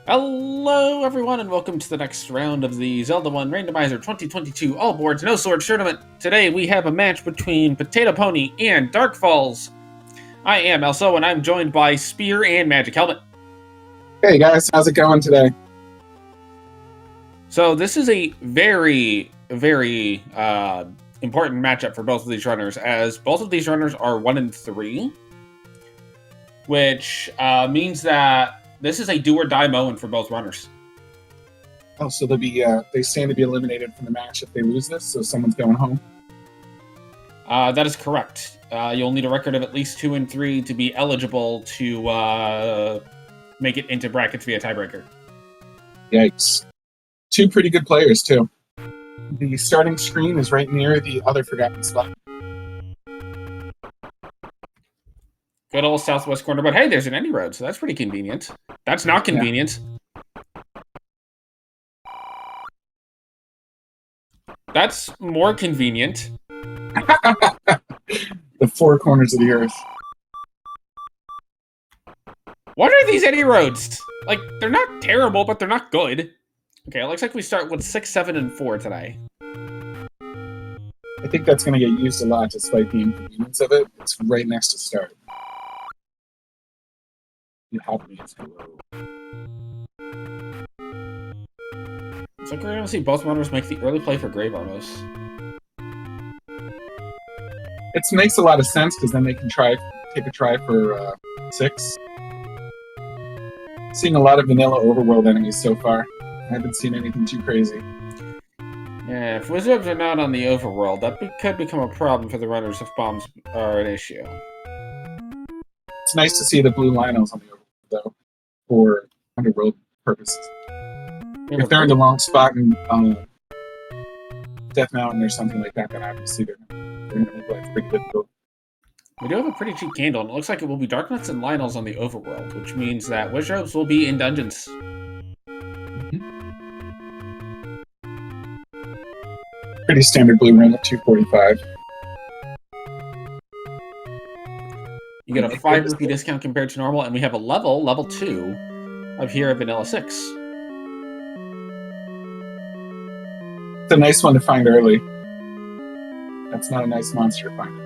Hello, everyone, and welcome to the next round of the Zelda 1 Randomizer 2022 All Boards No Swords Tournament. Today we have a match between Potato Pony and DarkFalz. I am Elso, and I'm joined by Spear and Magic Helmet. Hey guys, how's it going today? So this is a very important matchup for both of these runners, as both of these runners are 1 and 3, which means that this is a do-or-die moment for both runners. Oh, so they stand to be eliminated from the match if they lose this, so someone's going home? That is correct. You'll need a record of at least 2 and 3 to be eligible to make it into brackets via tiebreaker. Yikes. 2 pretty good players, too. The starting screen is right near the other forgotten spot. Good old southwest corner, but hey, there's an any road, so that's pretty convenient. That's not convenient. Yeah. That's more convenient. The 4 corners of the earth. What are these any roads? Like, they're not terrible, but they're not good. Okay, it looks like we start with 6, 7, and 4 today. I think that's going to get used a lot despite the inconvenience of it. It's right next to start. You help me. It's like we're going to see both runners make the early play for Grave Armos. It makes a lot of sense because then they can take a try for 6. Seeing a lot of vanilla overworld enemies so far. I haven't seen anything too crazy. Yeah, if wizards are not on the overworld, that could become a problem for the runners if bombs are an issue. It's nice to see the blue Lionels on the overworld, though, for underworld purposes. If they're in the wrong spot in Death Mountain or something like that, then obviously they're going to make life pretty difficult. We do have a pretty cheap candle, and it looks like it will be Darknuts and Lionels on the overworld, which means that Wizards will be in dungeons. Pretty standard blue room at 245. You get a 5 rupee discount compared to normal, and we have a level 2, of here at Vanilla 6. It's a nice one to find early. That's not a nice monster to find.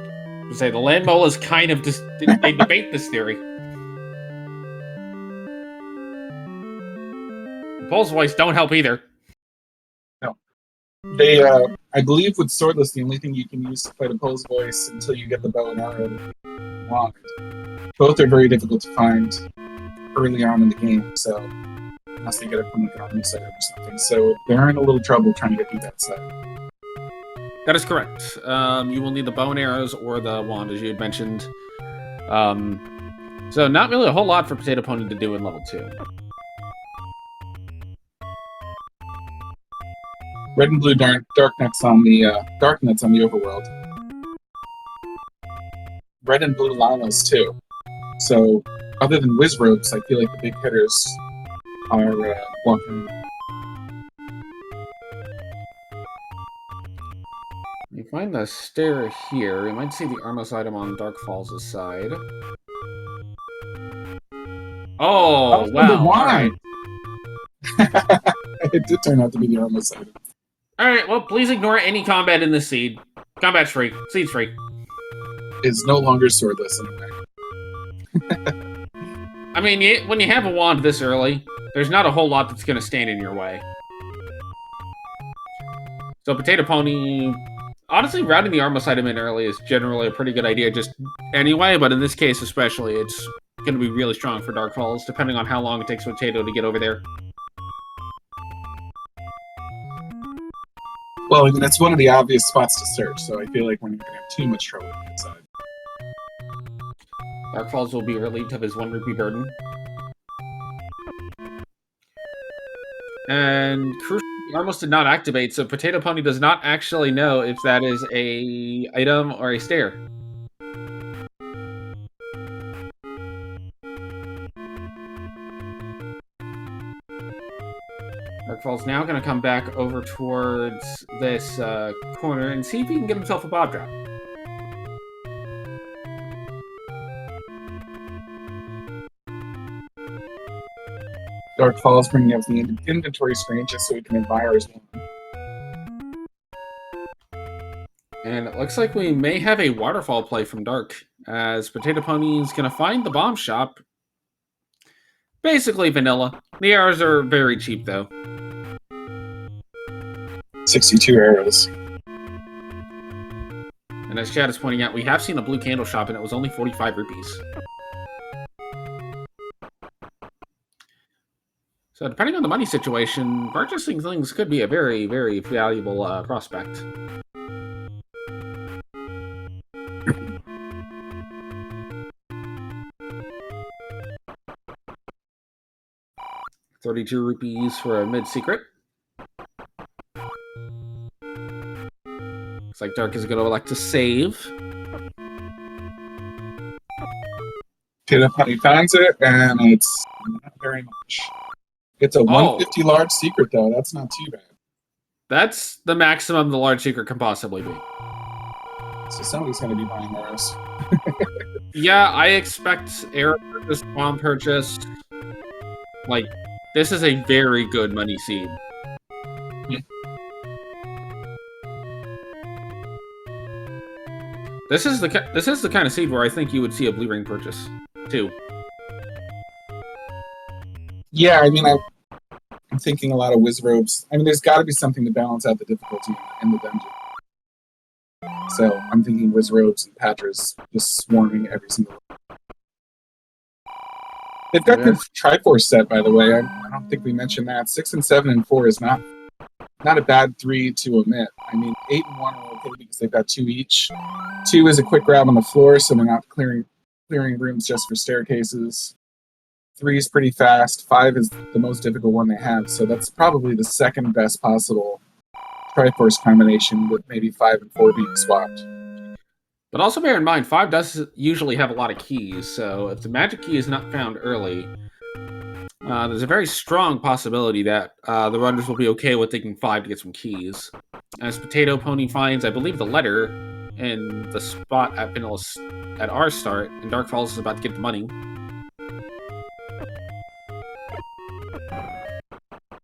I say the land mole is kind of just they debate this theory. Pole's voice don't help either. No. They, I believe with swordless, the only thing you can use to fight a Pole's voice until you get the bow and arrow wand. Both are very difficult to find early on in the game, so unless they get it from like an army setup or something. So they're in a little trouble trying to get through that set. That is correct. You will need the bow and arrows or the wand, as you had mentioned. So not really a whole lot for Potato Pony to do in level 2. Red and blue Darknuts on the overworld. Red and blue Lionels too. So other than Wizrobes, I feel like the big hitters are walking. You find the stair here. You might see the Armos item on DarkFalz' side. Oh, wow. Why? It did turn out to be the Armos item. Alright, well, please ignore any combat in this seed. Combat's free. Seed's free. Is no longer swordless anyway. I mean, when you have a wand this early, there's not a whole lot that's going to stand in your way. So Potato Pony... Honestly, routing the Armos item in early is generally a pretty good idea just anyway, but in this case especially, it's going to be really strong for DarkFalz, depending on how long it takes Potato to get over there. Well, I mean, that's one of the obvious spots to search, so I feel like we're not going to have too much trouble on that side. DarkFalz will be relieved of his 1 rupee burden. And crucially, Armos did not activate, so Potato Pony does not actually know if that is a item or a stair. DarkFalz now going to come back over towards this corner and see if he can get himself a bob drop. DarkFalz bringing up the inventory screen just so we can admire as well. And it looks like we may have a waterfall play from Dark, as Potato Pony's going to find the bomb shop. Basically vanilla. The arrows are very cheap, though. 62 arrows. And as Chad is pointing out, we have seen a blue candle shop, and it was only 45 rupees. So depending on the money situation, purchasing things could be a very, very valuable prospect. ₹32 for a mid-secret. Looks like Dark is going to elect to save. Potato Pony finds it, and it's not very much. It's a 150 large secret, though. That's not too bad. That's the maximum the large secret can possibly be. So somebody's going to be buying arrows. Yeah, I expect arrow purchase, bomb purchase. Like, this is a very good money seed. Yeah. This is the kind of seed where I think you would see a blue ring purchase too. Yeah, I mean, I'm thinking a lot of whiz robes. I mean, there's got to be something to balance out the difficulty in the dungeon. So I'm thinking whiz robes and patras just swarming every single one. They've got the Triforce set, by the way. I don't think we mentioned that. 6 and 7 and 4 is not a bad 3 to omit. I mean, 8 and 1 are okay because they've got 2 each. 2 is a quick grab on the floor, so they're not clearing rooms just for staircases. 3 is pretty fast. 5 is the most difficult one they have, so that's probably the second best possible Triforce combination, with maybe 5 and 4 being swapped. But also bear in mind, 5 does usually have a lot of keys, so if the magic key is not found early, there's a very strong possibility that the runners will be okay with taking 5 to get some keys. As Potato Pony finds, I believe, the letter in the spot at our start, and DarkFalz is about to get the money.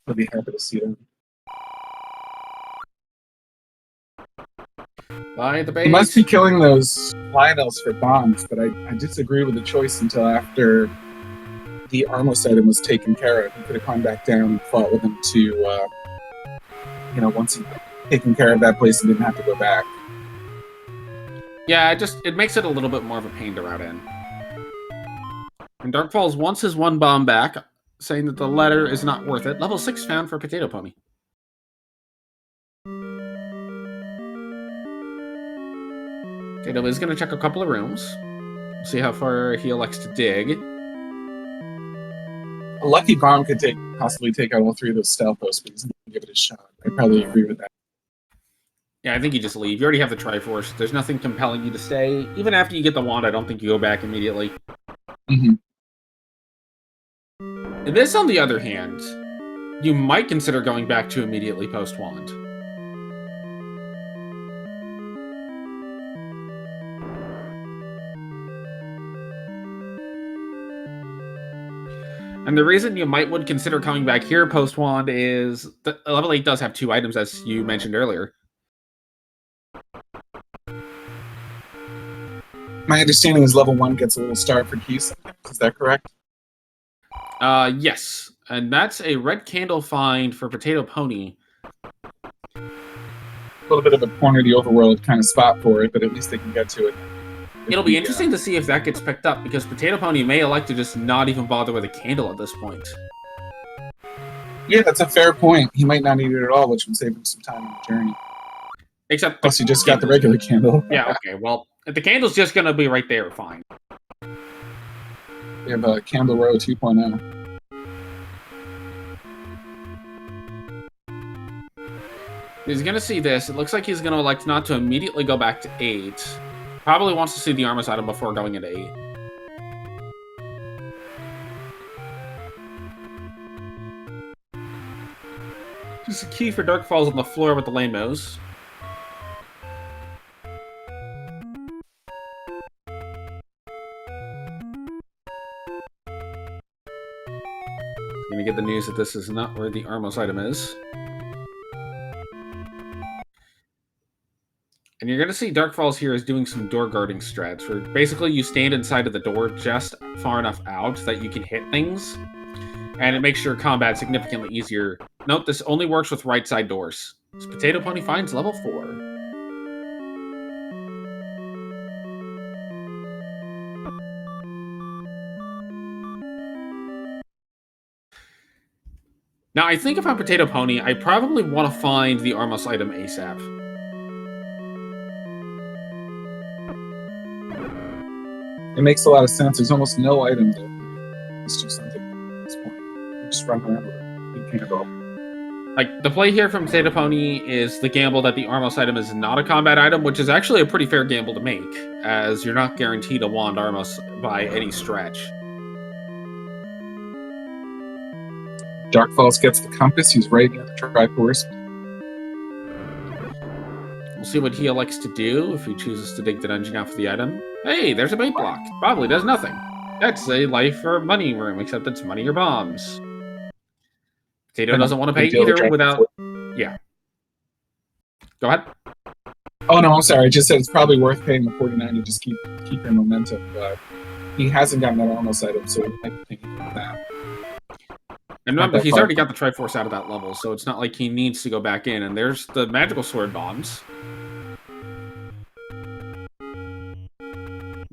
I'll be happy to see them. By the base. He must be killing those Lionels for bombs, but I disagree with the choice until after the Armos item was taken care of. He could have gone back down and fought with him to, once he'd taken care of that place and didn't have to go back. Yeah, it makes it a little bit more of a pain to route in. And DarkFalz wants his 1 bomb back, saying that the letter is not worth it. Level 6 found for Potato Pony. Potato is going to check a couple of rooms. See how far he elects to dig. A lucky bomb could possibly take out all 3 of those stealth posts, but he's going to give it a shot. I probably agree with that. Yeah, I think you just leave. You already have the Triforce. There's nothing compelling you to stay. Even after you get the wand, I don't think you go back immediately. Mm-hmm. This, on the other hand, you might consider going back to immediately post-wand. And the reason you would consider coming back here post-wand is that level 8 does have 2 items, as you mentioned earlier. My understanding is level 1 gets a little star for keys. Is that correct? Yes. And that's a red candle find for Potato Pony. A little bit of a corner of the overworld kind of spot for it, but at least they can get to it. It'll be interesting to see if that gets picked up, because Potato Pony may elect to just not even bother with a candle at this point. Yeah, that's a fair point. He might not need it at all, which would save him some time on the journey. Except plus he just got the regular candle. Yeah, okay, well, if the candle's just going to be right there, fine. We have a Candle Row 2.0. He's going to see this. It looks like he's going to elect not to immediately go back to 8. Probably wants to see the Armos item before going into 8. Just a key for DarkFalz on the floor with the Lamos. Gonna get the news that this is not where the Armos item is. And you're going to see DarkFalz here is doing some door guarding strats, where basically you stand inside of the door just far enough out that you can hit things, and it makes your combat significantly easier. Note, this only works with right side doors. So Potato Pony finds level 4. Now, I think if I'm Potato Pony, I probably want to find the Armos item ASAP. It makes a lot of sense. There's almost no item there. Let's do something at this point. You just run around with it. You can't go. Like, the play here from Potato Pony is the gamble that the Armos item is not a combat item, which is actually a pretty fair gamble to make, as you're not guaranteed a wand Armos by any stretch. DarkFalz gets the compass. He's right near the Triforce. We'll see what he elects to do if he chooses to dig the dungeon out for the item. Hey, there's a bait block. Probably does nothing. That's a life or money room, except it's money or bombs. Potato doesn't want to pay either without... Yeah. Go ahead. Oh, no, I'm sorry. I just said it's probably worth paying the 49 to just keep your momentum, but he hasn't gotten that Armos item, so he might be thinking about that. And remember, he's already got the Triforce out of that level, so it's not like he needs to go back in. And there's the magical sword bombs.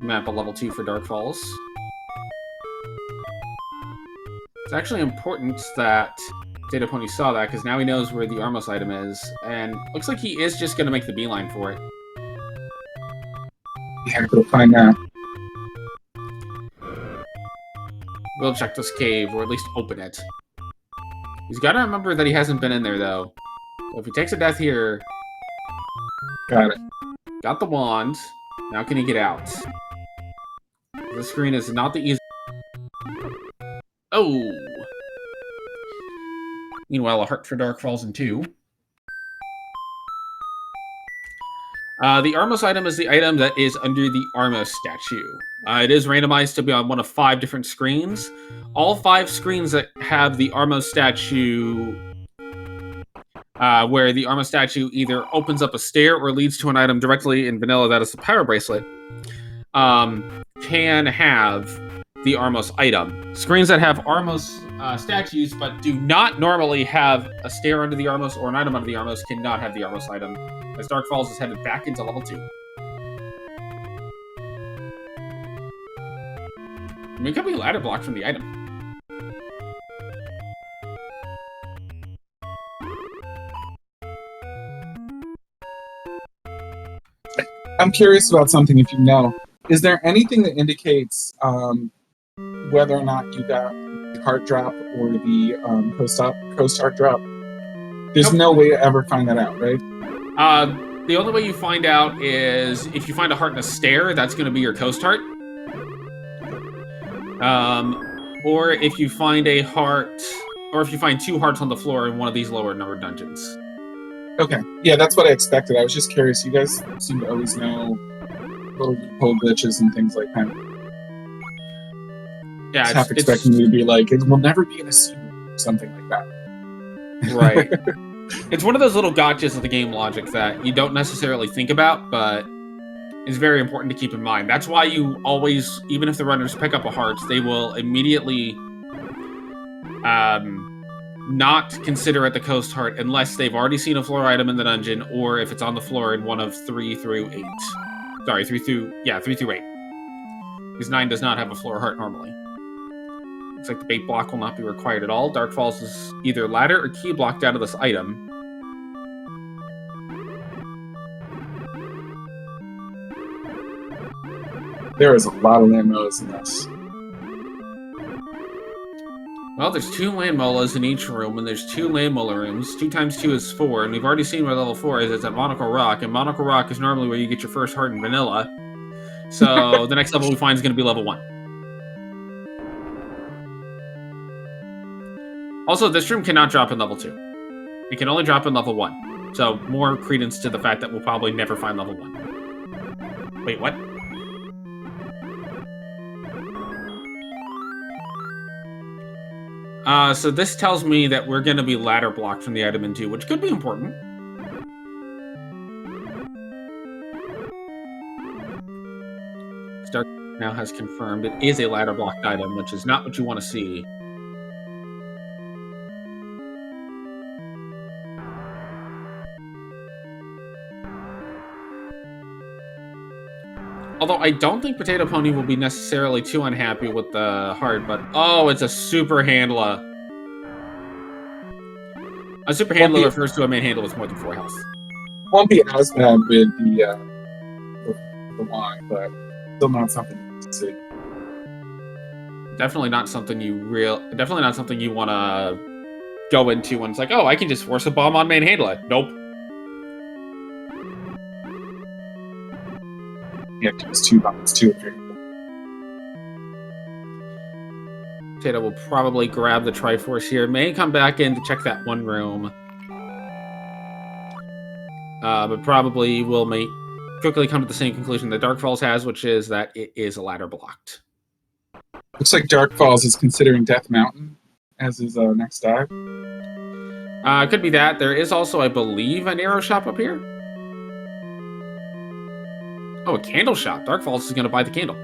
Map a level 2 for DarkFalz. It's actually important that Potato Pony saw that, because now he knows where the Armos item is. And looks like he is just going to make the beeline for it. Yeah, go find that. We'll check this cave, or at least open it. He's got to remember that he hasn't been in there, though. So if he takes a death here... Got it. Got the wand. Now can he get out? The screen is not the easy... Oh! Meanwhile, a heart for DarkFalz in 2. The Armos item is the item that is under the Armos statue. It is randomized to be on one of 5 different screens. All 5 screens that have the Armos statue, where the Armos statue either opens up a stair or leads to an item directly in vanilla, that is the power bracelet, can have the Armos item. Screens that have Armos statues but do not normally have a stair under the Armos or an item under the Armos cannot have the Armos item, as DarkFalz is headed back into level 2. I mean, it could be ladder block from the item. I'm curious about something, if you know. Is there anything that indicates whether or not you got the cart drop or the coast-art drop? There's no way to ever find that out, right? The only way you find out is if you find a heart in a stair, that's going to be your coast heart. Or if you find a heart, or if you find 2 hearts on the floor in one of these lower numbered dungeons. Okay, yeah, that's what I expected. I was just curious. You guys seem to always know little loophole glitches and things like that. Yeah, it's half expecting you to be like, it will never be in a scene, something like that. Right. It's one of those little gotchas of the game logic that you don't necessarily think about, but is very important to keep in mind. That's why you always, even if the runners pick up a heart, they will immediately not consider it the coast heart unless they've already seen a floor item in the dungeon, or if it's on the floor in one of 3 through 8. Sorry, 3 through 8. Because 9 does not have a floor heart normally. Looks like the bait block will not be required at all. DarkFalz is either ladder or key blocked out of this item. There is a lot of land molas in this. Well, there's 2 land molas in each room, and there's 2 land mola rooms. 2 times 2 is 4, and we've already seen where level 4 is. It's at Monocle Rock, and Monocle Rock is normally where you get your first heart in vanilla. So the next level we find is going to be level 1. Also, this room cannot drop in level 2. It can only drop in level 1. So more credence to the fact that we'll probably never find level 1. Wait, what? So this tells me that we're going to be ladder blocked from the item in 2, which could be important. Dark now has confirmed it is a ladder blocked item, which is not what you want to see. Although I don't think Potato Pony will be necessarily too unhappy with the heart, but oh, it's a super handler. A super handler refers to a main handle with more than 4 health. Won't be as bad with the wand, but still not something to see. Definitely not something you want to go into when it's like, oh, I can just force a bomb on main handler. Nope. Yeah, it's 2 bombs, 2 of 3. Potato will probably grab the Triforce here. May come back in to check that one room. But probably will quickly come to the same conclusion that DarkFalz has, which is that it is a ladder blocked. Looks like DarkFalz is considering Death Mountain as his next dive. Could be that. There is also, I believe, an arrow shop up here. Oh, a candle shop. DarkFalz is going to buy the candle.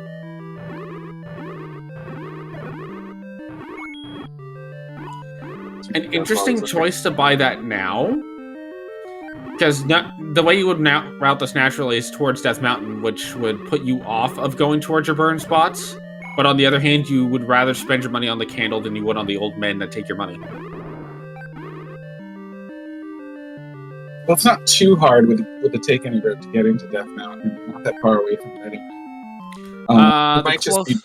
An interesting choice to buy that now. Because the way you would route this naturally is towards Death Mountain, which would put you off of going towards your burn spots. But on the other hand, you would rather spend your money on the candle than you would on the old men that take your money. Well, it's not too hard with the take any road to get into Death Mountain. Not that far away from it anyway. It might just be...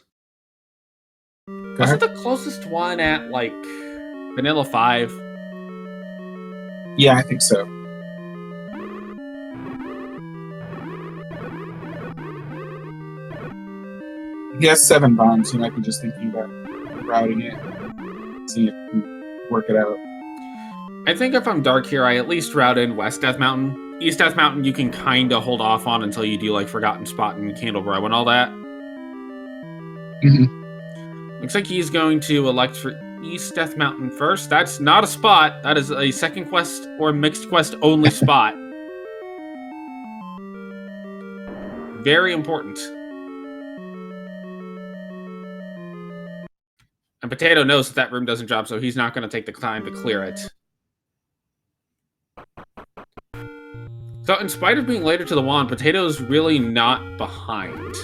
Wasn't the closest one at, like, Vanilla 5? Yeah, I think so. He has 7 bombs. He might be just thinking about routing it, seeing if he can work it out. I think if I'm Dark here, I at least route in West Death Mountain. East Death Mountain you can kind of hold off on until you do like Forgotten Spot and Candlebrow and all that. Mm-hmm. Looks like he's going to elect for East Death Mountain first. That's not a spot. That is a second quest or mixed quest only spot. Very important. And Potato knows that room doesn't drop, so he's not going to take the time to clear it. So in spite of being later to the wand, Potato's really not behind.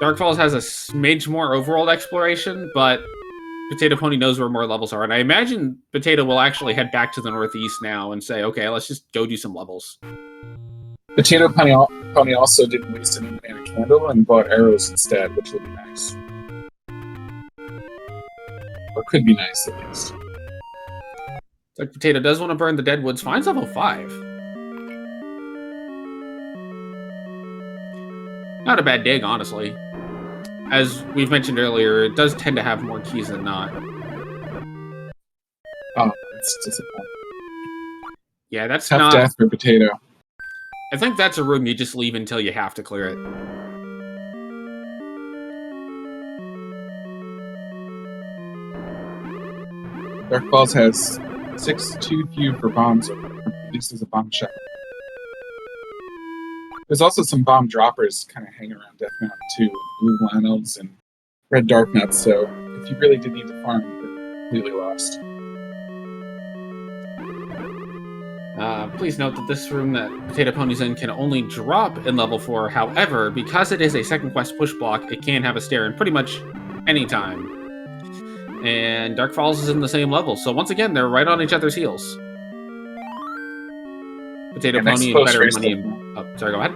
DarkFalz has a smidge more overworld exploration, but Potato Pony knows where more levels are. And I imagine Potato will actually head back to the northeast now and say, okay, let's just go do some levels. Potato Pony also didn't waste any money on a candle and bought arrows instead, which will be nice. Or could be nice, at least. Like Potato does want to burn the Deadwoods. Finds level 5. Not a bad dig, honestly. As we've mentioned earlier, it does tend to have more keys than not. Oh, it's disappointing. Yeah, that's tough not... death for Potato. I think that's a room you just leave until you have to clear it. DarkFalz has 6 too few for bombs, or at least as a bomb shot. There's also some bomb droppers kind of hang around Death Mountain too, blue Lanels and red dark nuts, so if you really did need to farm, you're completely lost. Please note that this room that Potato Pony's in can only drop in level 4. However, because it is a second quest push block, it can have a stair in pretty much any time. And DarkFalz is in the same level, so once again, they're right on each other's heels. Potato Pony and better money. Oh, sorry, go ahead.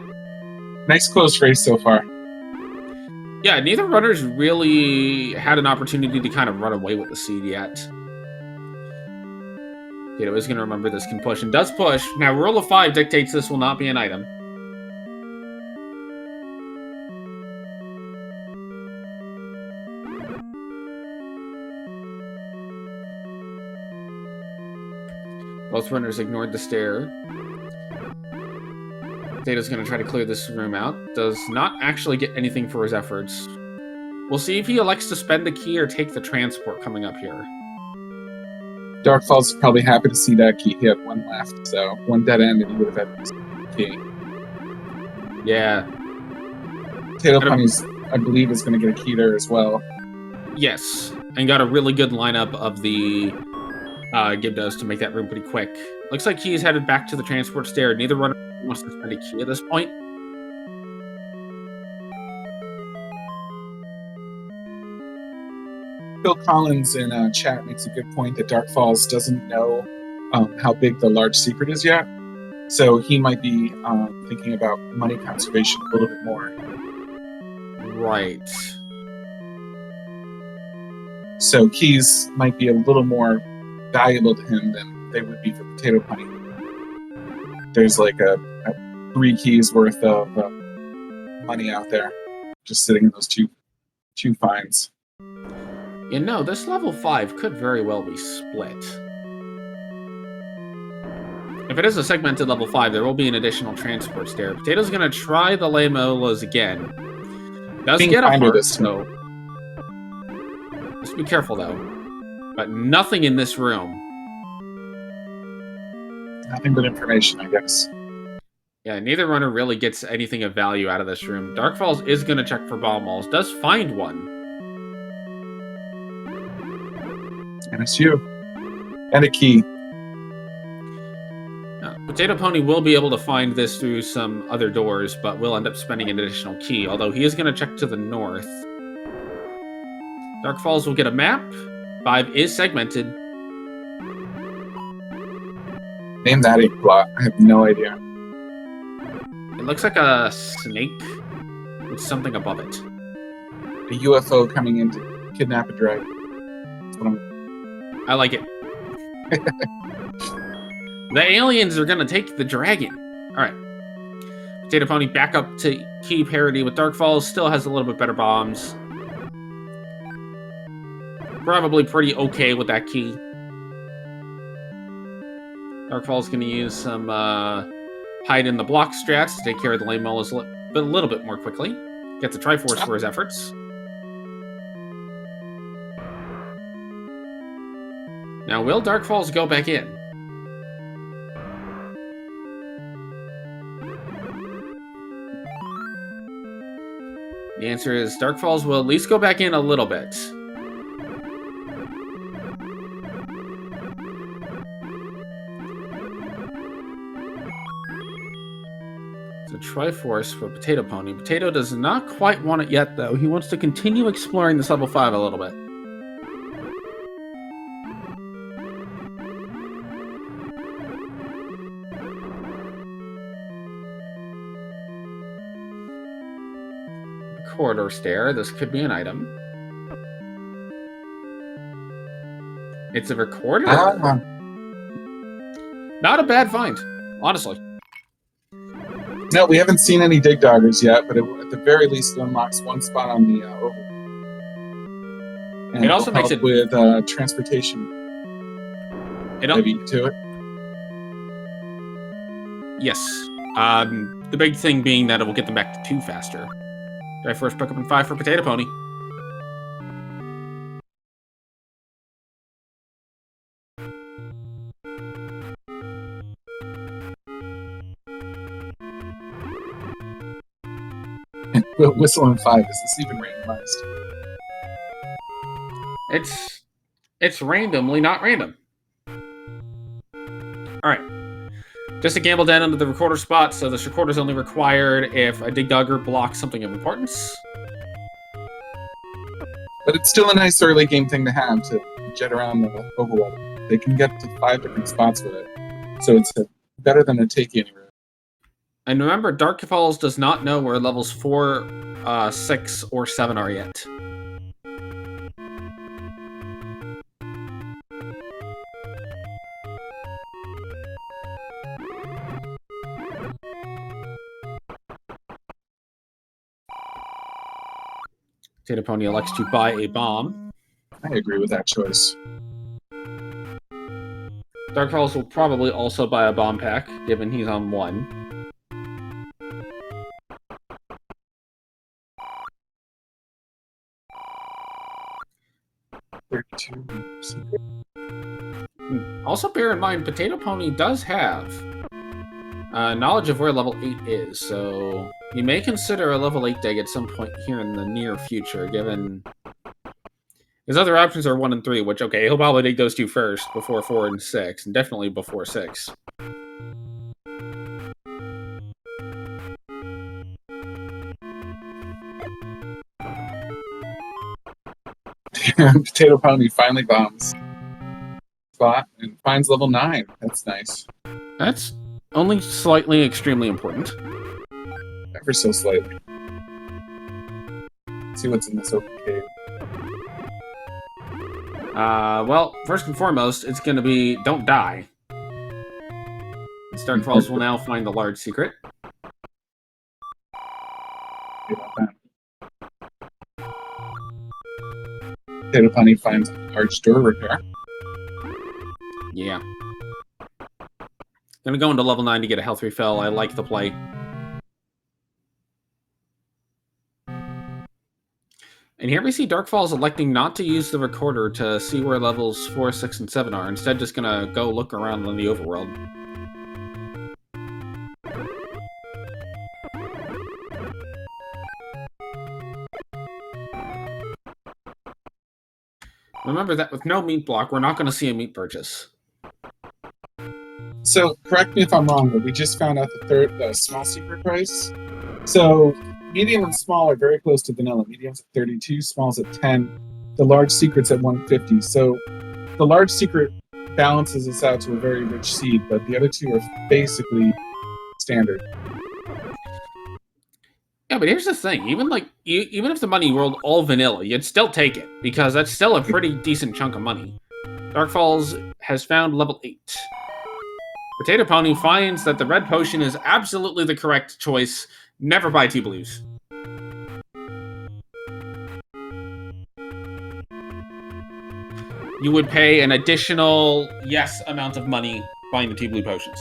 Nice close race so far. Yeah, neither runner's really had an opportunity to kind of run away with the seed yet. Potato is going to remember this can push, and does push. Now, rule of 5 dictates this will not be an item. Both runners ignored the stair. Potato's going to try to clear this room out. Does not actually get anything for his efforts. We'll see if he elects to spend the key or take the transport coming up here. DarkFalz is probably happy to see that key. He had one left, so one dead end, and he would have had this key. Yeah. Potato Pony's, I believe, is going to get a key there as well. Yes, and got a really good lineup of the Gibdos to make that room pretty quick. Looks like he's headed back to the transport stair. Neither runner wants to spend a key at this point. Phil Collins in chat makes a good point that DarkFalz doesn't know how big the large secret is yet. So he might be thinking about money conservation a little bit more. Right. So keys might be a little more valuable to him than they would be for Potato Pony. There's like a 3 keys worth of money out there just sitting in those two finds. You know, this level 5 could very well be split. If it is a segmented level 5, there will be an additional transport stair. Potato's going to try the Lamolas again. Does get a heart, so just be careful, though. But nothing in this room. Nothing but information, I guess. Yeah, neither runner really gets anything of value out of this room. DarkFalz is going to check for bomb walls. Does find one. And it's you. And a key. Potato Pony will be able to find this through some other doors, but will end up spending an additional key, although he is going to check to the north. DarkFalz will get a map. 5 is segmented. Name that a plot. I have no idea. It looks like a snake with something above it. A UFO coming in to kidnap a dragon. That's what I like it. The aliens are going to take the dragon. All right. Potato Pony back up to key parity with DarkFalz. Still has a little bit better bombs. Probably pretty okay with that key. DarkFalz going to use some hide in the block strats to take care of the lame mollas a little bit more quickly. Gets a Triforce for his efforts. Now, will DarkFalz go back in? The answer is DarkFalz will at least go back in a little bit. It's a Triforce for Potato Pony. Potato does not quite want it yet, though. He wants to continue exploring this level 5 a little bit. Corridor stair. This could be an item. It's a recorder. Not a bad find, honestly. No, we haven't seen any dig doggers yet, but at the very least, it unlocks one spot on the oval. And it also makes it with transportation. Maybe to it. Yes. The big thing being that it will get them back to 2 faster. Triforce pick up in 5 for Potato Pony. Whistle in 5. Is this even randomized? It's randomly not random. Alright. Just a gamble down under the recorder spot, so this recorder is only required if a dig dogger blocks something of importance. But it's still a nice early game thing to have to jet around the overworld. They can get to 5 different spots with it, so it's better than a take anywhere. And remember, DarkFalz does not know where levels 4, 6, or 7 are yet. Potato Pony elects to buy a bomb. I agree with that choice. DarkFalz will probably also buy a bomb pack, given he's on 1. Also, bear in mind, Potato Pony does have knowledge of where level 8 is, so you may consider a level 8 dig at some point here in the near future, given his other options are 1 and 3, which, okay, he'll probably dig those two first before 4 and 6, and definitely before 6. Potato Pony finally bombs spot and finds level 9. That's nice. That's only slightly extremely important. Ever so slightly. Let's see what's in this open cave. Well, first and foremost, it's going to be don't die. DarkFalz will now find the large secret. Potato Pony finds large door repair. Yeah. Gonna go into level 9 to get a health refill. I like the play. And here we see DarkFalz electing not to use the recorder to see where levels 4, 6, and 7 are. Instead, just gonna go look around in the overworld. Remember that with no meat block, we're not going to see a meat purchase. So, correct me if I'm wrong, but we just found out the small secret price. So, medium and small are very close to vanilla. Medium's at 32, small's at 10. The large secret's at 150. So, the large secret balances us out to a very rich seed, but the other two are basically standard. Yeah, but here's the thing. Even if the money rolled all vanilla, you'd still take it, because that's still a pretty decent chunk of money. DarkFalz has found level 8. Potato Pony finds that the red potion is absolutely the correct choice. Never buy Tea Blues. You would pay an additional, yes, amount of money buying the Tea Blue potions.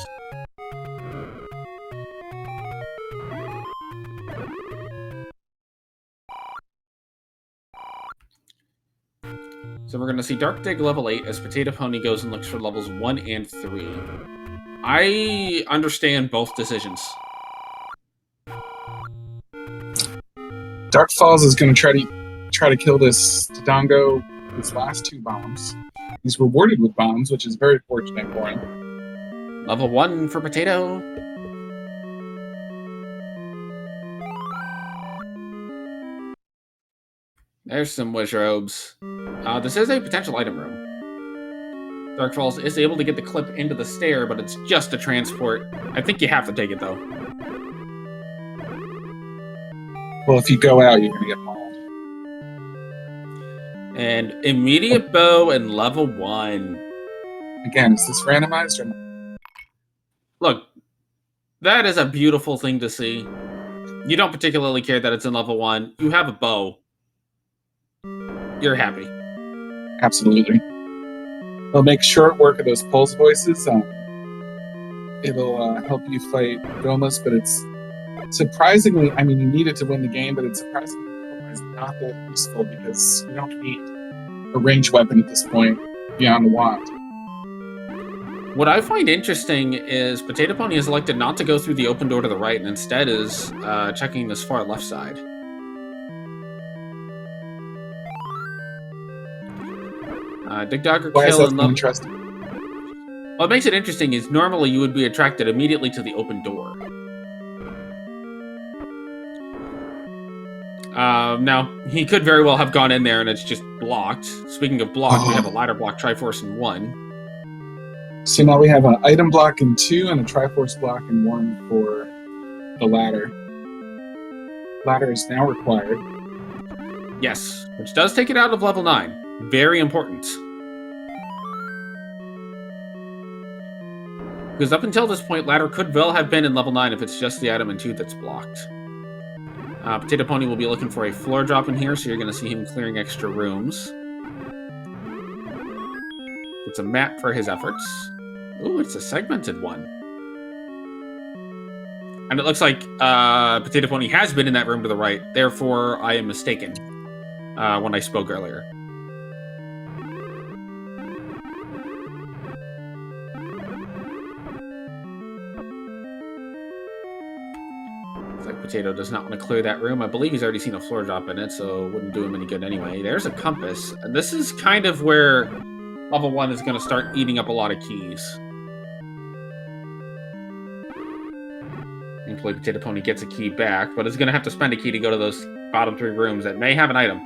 So we're going to see Dark Dig level 8 as Potato Pony goes and looks for levels 1 and 3. I understand both decisions. DarkFalz is going to try to kill this Dodongo with his last 2 bombs. He's rewarded with bombs, which is very fortunate for him. Level 1 for Potato. There's some wish robes. This is a potential item room. DarkFalz is able to get the clip into the stair, but it's just a transport. I think you have to take it, though. Well, if you go out, you're going to get mauled. And immediate bow and level 1. Again, is this randomized or not? Look, that is a beautiful thing to see. You don't particularly care that it's in level 1. You have a bow. You're happy. Absolutely. It'll make short work of those pulse voices. It'll help you fight Gomas, but it's surprisingly, I mean, you need it to win the game, but it's surprisingly not that useful because you don't need a ranged weapon at this point beyond the wand. What I find interesting is Potato Pony has elected not to go through the open door to the right and instead is checking this far left side. Dig Dogger Why is kill that and level. interesting? What makes it interesting is normally you would be attracted immediately to the open door. Now, he could very well have gone in there and it's just blocked. Speaking of blocked, we have a ladder block, Triforce in 1. So now we have an item block in 2 and a Triforce block in 1 for the ladder. Ladder is now required. Yes, which does take it out of level 9. Very important. Because up until this point, ladder could well have been in level 9 if it's just the item in 2 that's blocked. Potato Pony will be looking for a floor drop in here, so you're going to see him clearing extra rooms. It's a map for his efforts. Ooh, it's a segmented one. And it looks like Potato Pony has been in that room to the right, therefore I am mistaken when I spoke earlier. like Potato does not want to clear that room. I believe he's already seen a floor drop in it, so it wouldn't do him any good anyway. There's a compass. And this is kind of where level 1 is going to start eating up a lot of keys. Thankfully, Potato Pony gets a key back, but is going to have to spend a key to go to those bottom 3 rooms that may have an item.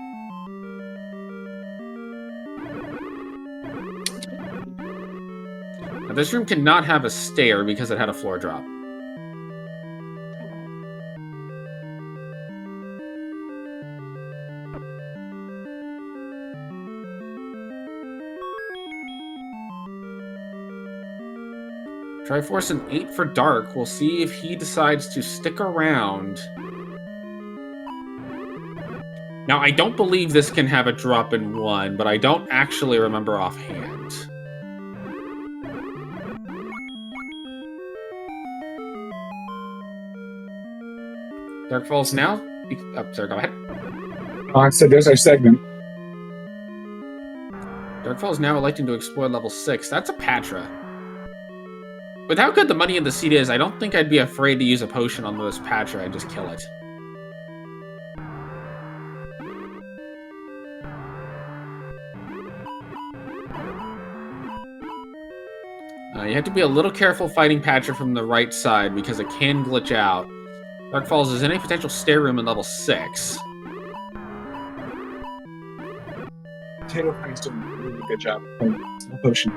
Now, this room cannot have a stair because it had a floor drop. Triforce and 8 for Dark. We'll see if he decides to stick around. Now, I don't believe this can have a drop in 1, but I don't actually remember offhand. DarkFalz now? Oh, sorry, go ahead. I said there's our segment. DarkFalz now electing to explore level 6. That's a Patra. With how good the money in the seat is, I don't think I'd be afraid to use a potion on this Patra and just kill it. You have to be a little careful fighting Patra from the right side because it can glitch out. DarkFalz is in a potential stair room in level 6. Potato Pony's doing a really good job playing the potion.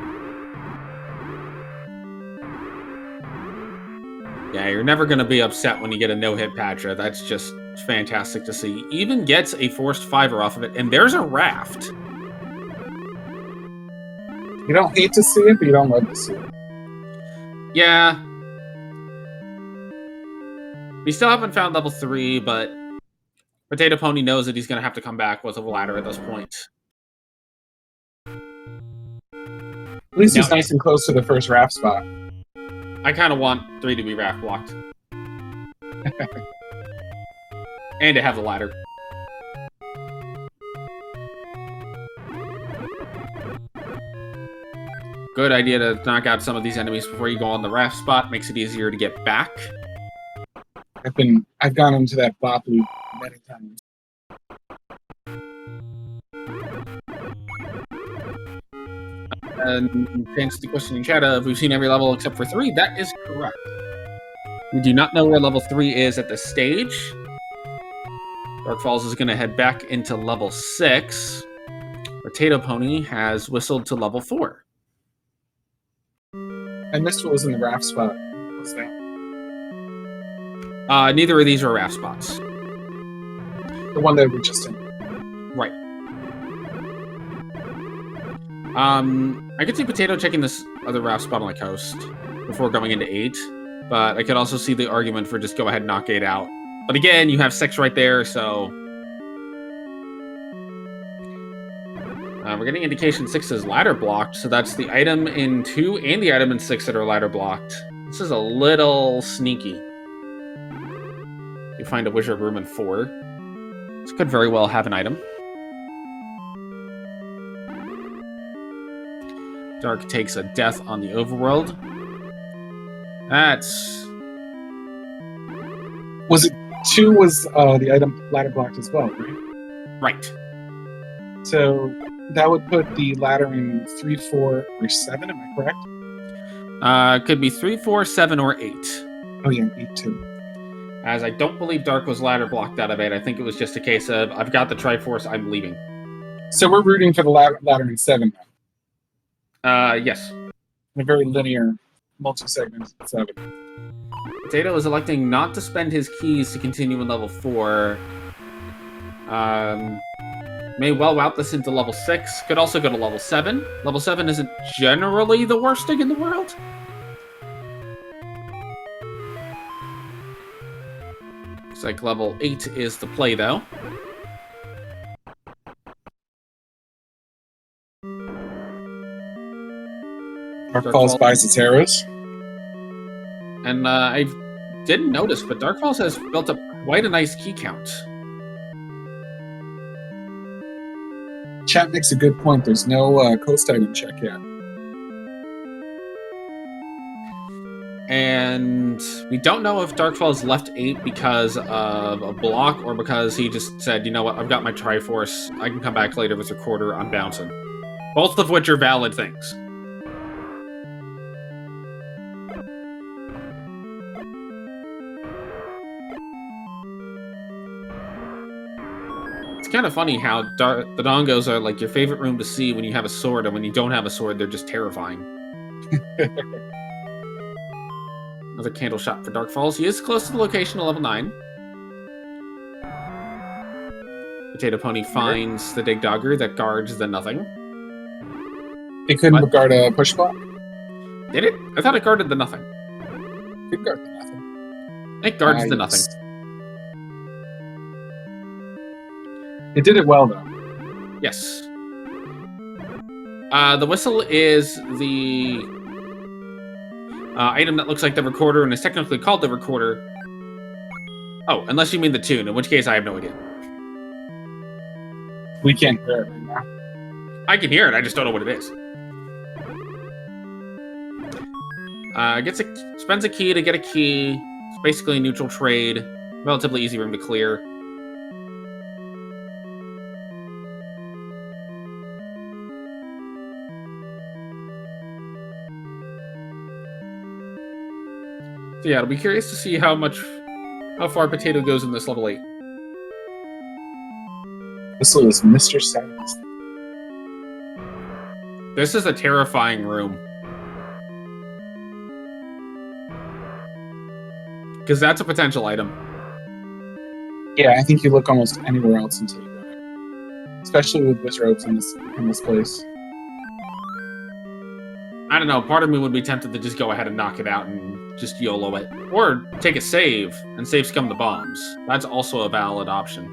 Yeah, you're never going to be upset when you get a no-hit Patra. That's just fantastic to see. Even gets a forced 5er off of it, and there's a raft. You don't hate to see it, but you don't love to see it. Yeah. We still haven't found level 3, but Potato Pony knows that he's going to have to come back with a ladder at this point. At least he's nice and close to the first raft spot. I kind of want 3 to be raft blocked. And to have the ladder. Good idea to knock out some of these enemies before you go on the raft spot. Makes it easier to get back. I've gone into that bop loop many times. And thanks to the question in chat of we've seen every level except for 3. That is correct. We do not know where level 3 is at this stage. DarkFalz is going to head back into level 6. Potato Pony has whistled to level 4. I missed what was in the raft spot. What was that? Neither of these are raft spots. The one that we're just in. Right. I could see Potato checking this other raft spot on the coast before going into 8, but I could also see the argument for just go ahead and knock 8 out. But again, you have 6 right there, so... we're getting indication 6 is ladder blocked, so that's the item in 2 and the item in 6 that are ladder blocked. This is a little sneaky. You find a wizard room in 4. This could very well have an item. Dark takes a death on the overworld. That's... Was it 2 was the item ladder blocked as well, right? Right. So that would put the ladder in 3, 4, or 7, am I correct? Could be 3, 4, 7, or 8. Oh yeah, 8 too. As I don't believe Dark was ladder blocked out of 8. I think it was just a case of, I've got the Triforce, I'm leaving. So we're rooting for the ladder in 7 now. Yes. A very linear, multi-segment 7. Potato is electing not to spend his keys to continue in level 4. May well route this into level 6. Could also go to level 7. Level 7 isn't generally the worst thing in the world. Looks like level 8 is the play, though. DarkFalz buys its arrows. And I didn't notice, but DarkFalz has built up quite a nice key count. Chat makes a good point. There's no coast item check yet. And we don't know if DarkFalz left 8 because of a block or because he just said, you know what, I've got my Triforce. I can come back later with Recorder. I'm bouncing. Both of which are valid things. It's kind of funny how the Dongos are like your favorite room to see when you have a sword, and when you don't have a sword, they're just terrifying. Another candle shot for DarkFalz. He is close to the location of level 9. Potato Pony finds the Dig Dogger that guards the nothing. It couldn't guard a push block? Did it? I thought it guarded the nothing. It could guard the nothing. It guards the nothing. It did it well, though. Yes. The whistle is the item that looks like the recorder and is technically called the recorder. Oh, unless you mean the tune, in which case I have no idea. We can't hear it right now. I can hear it, I just don't know what it is. Spends a key to get a key. It's basically a neutral trade. Relatively easy room to clear. So yeah, I'll be curious to see how far Potato goes in this level 8. This is Mr. Sadness. This is a terrifying room. Because that's a potential item. Yeah, I think you look almost anywhere else until you go there. Especially with wizards in this place. I don't know, part of me would be tempted to just go ahead and knock it out and just YOLO it. Or take a save, and save scum the bombs. That's also a valid option.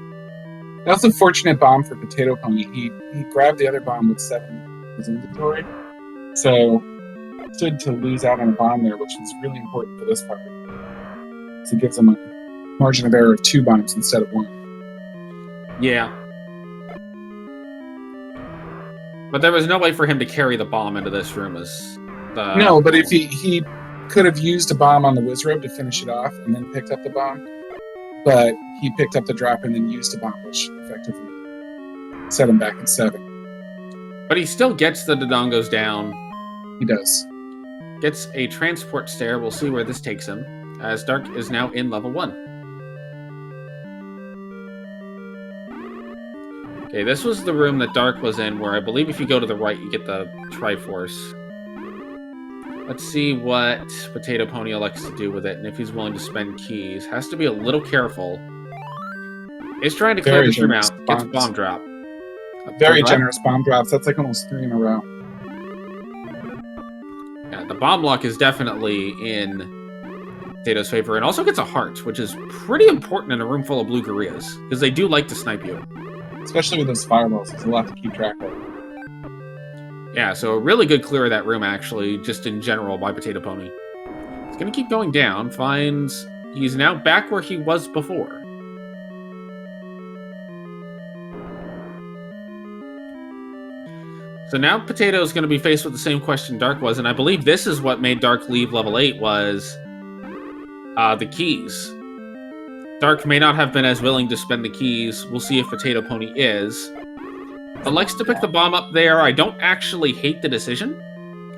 That was a fortunate bomb for Potato Pony. He grabbed the other bomb with 7 in his inventory. So, stood to lose out on a bomb there, which is really important for this part. So it gives him a margin of error of 2 bombs instead of 1. Yeah. But there was no way for him to carry the bomb into this room as the... No, but if he could have used a bomb on the wizard to finish it off and then picked up the bomb. But he picked up the drop and then used a bomb, which effectively set him back at 7. But he still gets the Dodongos down. He does. Gets a transport stair. We'll see where this takes him, as Dark is now in level 1. Okay, this was the room that Dark was in, where I believe if you go to the right, you get the Triforce. Let's see what Potato Pony elects to do with it, and if he's willing to spend keys. Has to be a little careful. Is trying to clear this room out. Gets a bomb drop. Very generous bomb drops. That's like almost 3 in a row. Yeah, the bomb luck is definitely in Potato's favor, and also gets a heart, which is pretty important in a room full of blue gorillas, because they do like to snipe you. Especially with those fireballs, there's a lot to keep track of. Yeah, so a really good clear of that room, actually, just in general, by Potato Pony. He's going to keep going down, finds he's now back where he was before. So now Potato's going to be faced with the same question Dark was, and I believe this is what made Dark leave level 8, was the keys. Dark may not have been as willing to spend the keys. We'll see if Potato Pony is. But likes to pick the bomb up there. I don't actually hate the decision.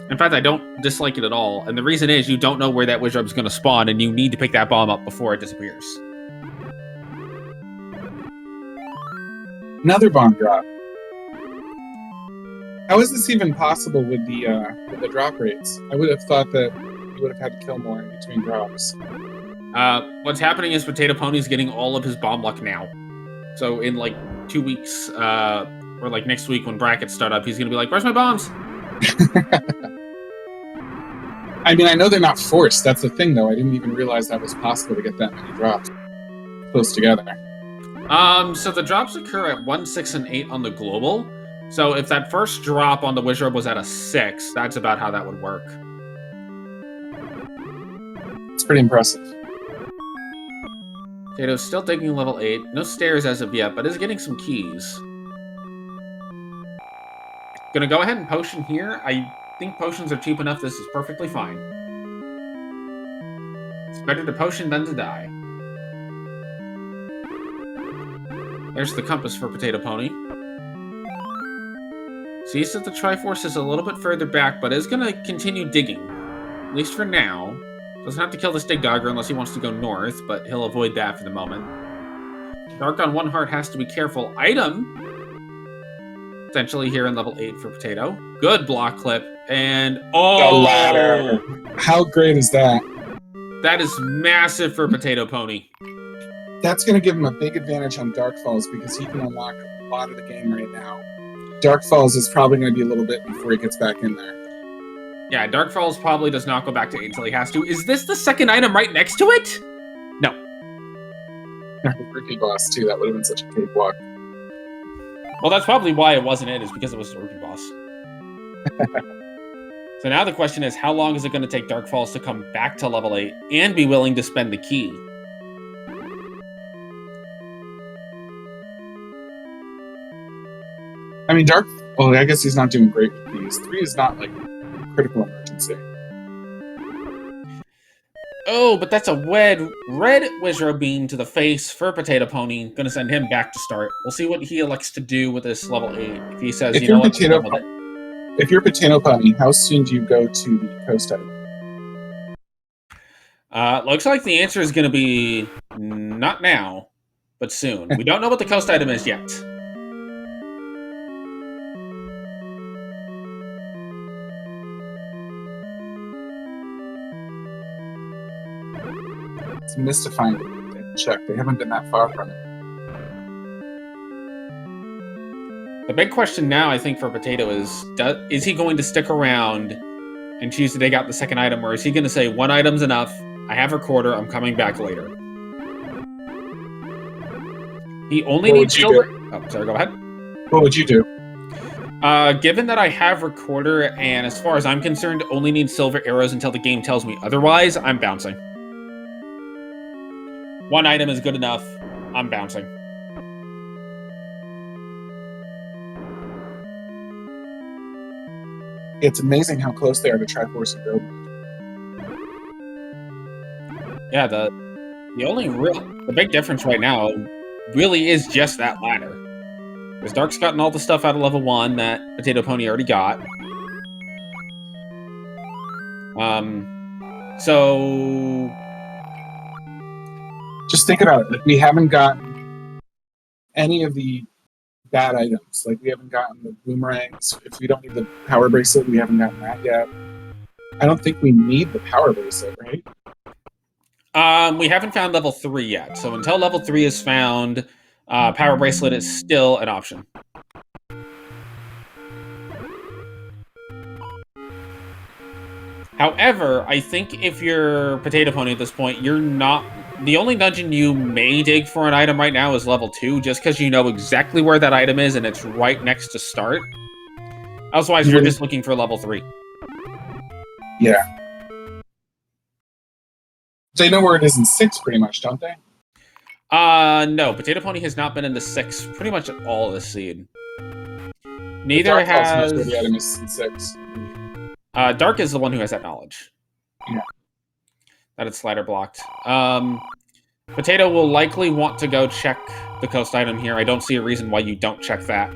In fact, I don't dislike it at all. And the reason is you don't know where that Wizard's going to spawn, and you need to pick that bomb up before it disappears. Another bomb drop. How is this even possible with the drop rates? I would have thought that you would have had to kill more in between drops. What's happening is Potato Pony's getting all of his bomb luck now. So in like 2 weeks, or like next week when brackets start up, he's going to be like, where's my bombs? I mean, I know they're not forced. That's the thing, though. I didn't even realize that was possible to get that many drops close together. So the drops occur at 1, 6, and 8 on the global. So if that first drop on the Wizard was at a 6, that's about how that would work. It's pretty impressive. Potato's still taking level 8. No stairs as of yet, but is getting some keys. Gonna go ahead and potion here. I think potions are cheap enough. This is perfectly fine. It's better to potion than to die. There's the compass for Potato Pony. Sees that the Triforce is a little bit further back, but is going to continue digging. At least for now. Doesn't have to kill this Dig Dogger unless he wants to go north, but he'll avoid that for the moment. Dark on one heart has to be careful. Item! Potentially here in level 8 for Potato. Good block clip. And, oh! The ladder! How great is that? That is massive for Potato Pony. That's going to give him a big advantage on DarkFalz because he can unlock a lot of the game right now. DarkFalz is probably going to be a little bit before he gets back in there. Yeah, DarkFalz probably does not go back to 8 until he has to. Is this the second item right next to it? No. Rookie boss, too. That would have been such a cakewalk. Well, that's probably why it wasn't it, is because it was the Rookie boss. So now the question is, how long is it going to take DarkFalz to come back to level 8 and be willing to spend the key? I mean, well, I guess he's not doing great with these. 3 is not, like, critical emergency. Oh, but that's a red Wizard Beam to the face for Potato Pony. Gonna send him back to start. We'll see what he elects to do with this level 8. If he says, you know what, if you're Potato Pony, how soon do you go to the coast item? Looks like the answer is gonna be not now, but soon. We don't know what the coast item is yet. It's mystifying to check. They haven't been that far from it. The big question now, I think, for Potato is he going to stick around and choose to dig out the second item, or is he going to say, one item's enough, I have recorder, I'm coming back later? He only needs silver... Oh, sorry, go ahead. What would you do? Given that I have recorder, and as far as I'm concerned, only need silver arrows until the game tells me otherwise, I'm bouncing. One item is good enough. I'm bouncing. It's amazing how close they are to Triforce and Build. Yeah, the big difference right now really is just that ladder. Because Dark's gotten all the stuff out of level 1 that Potato Pony already got. So... Just think about it. Like, we haven't gotten any of the bad items. Like, we haven't gotten the boomerangs. If we don't need the power bracelet, we haven't gotten that yet. I don't think we need the power bracelet, right? We haven't found level 3 yet. So until level 3 is found, power bracelet is still an option. However, I think if you're Potato Pony at this point, you're not... The only dungeon you may dig for an item right now is level 2, just because you know exactly where that item is and it's right next to start. Otherwise, you're just looking for level 3. Yeah. They know where it is in 6, pretty much, don't they? No. Potato Pony has not been in the 6 pretty much at all this seed. Neither has... knows where the item is in 6. Dark is the one who has that knowledge. Yeah. That it's slider blocked. Potato will likely want to go check the coast item here. I don't see a reason why you don't check that.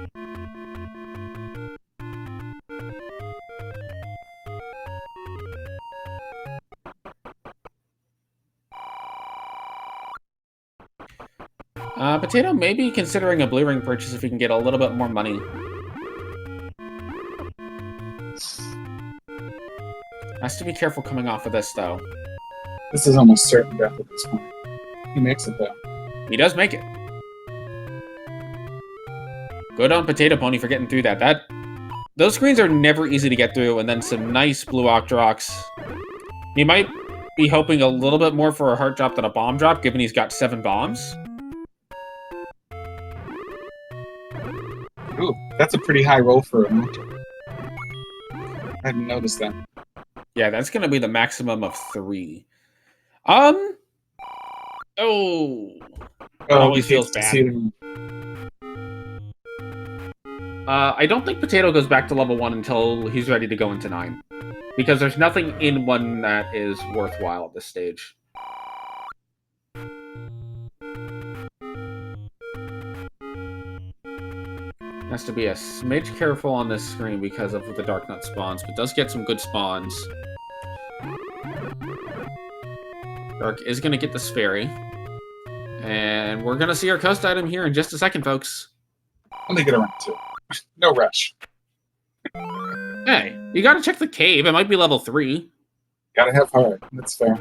Potato may be considering a blue ring purchase if he can get a little bit more money. Has to be careful coming off of this, though. This is almost certain death at this point. He makes it, though. He does make it. Good on Potato Pony for getting through that. Those screens are never easy to get through, and then some nice blue Octoroks. He might be hoping a little bit more for a heart drop than a bomb drop, given he's got 7 bombs. Ooh, that's a pretty high roll for a Octorok. I hadn't noticed that. Yeah, that's going to be the maximum of 3. Oh, it always feels bad. I don't think Potato goes back to level 1 until he's ready to go into 9. Because there's nothing in 1 that is worthwhile at this stage. Has to be a smidge careful on this screen because of the Dark Nut spawns, but does get some good spawns. Dark is going to get the Sperry. And we're going to see our coast item here in just a second, folks. Let me get around to it. No rush. Hey, you got to check the cave. It might be level 3. Gotta have heart. That's fair.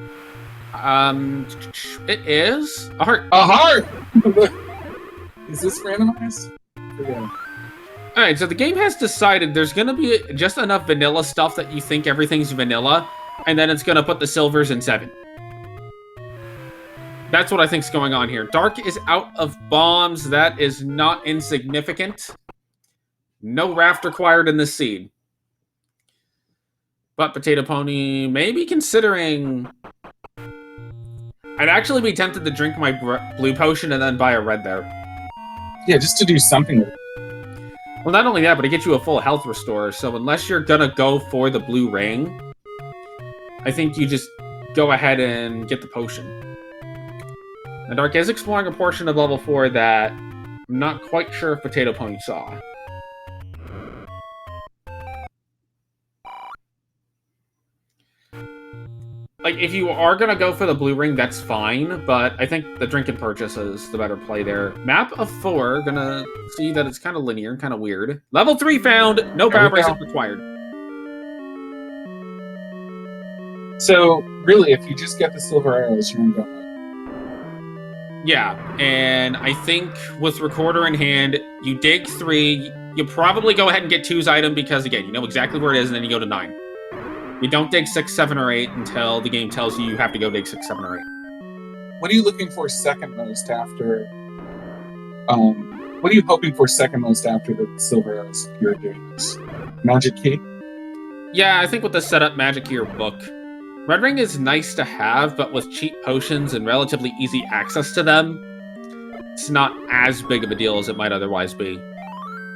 It is a heart. A heart! Is this randomized? Yeah. Alright, so the game has decided there's going to be just enough vanilla stuff that you think everything's vanilla, and then it's going to put the silvers in 7. That's what I think's going on here. Dark is out of bombs. That is not insignificant. No raft required in this seed. But Potato Pony may be considering... I'd actually be tempted to drink my blue potion and then buy a red there. Yeah, just to do something with it. Well, not only that, but it gets you a full health restore, so unless you're gonna go for the blue ring, I think you just go ahead and get the potion. And Dark is exploring a portion of level 4 that I'm not quite sure if Potato Pony saw. Like, if you are gonna go for the blue ring, that's fine, but I think the drink and purchase is the better play there. Map of 4, gonna see that it's kind of linear and kind of weird. Level 3 found, no power bracelet required. So, really, if you just get the silver arrows, you're going. Yeah, and I think with Recorder in hand, you dig 3, you probably go ahead and get 2's item because, again, you know exactly where it is, and then you go to 9. You don't dig 6, 7, or 8 until the game tells you have to go dig 6, 7, or 8. What are you looking for second most after... what are you hoping for second most after the silver arrows if you're doing this? Magic key? Yeah, I think with the setup Magic Key or book. Red Ring is nice to have, but with cheap potions and relatively easy access to them, it's not as big of a deal as it might otherwise be.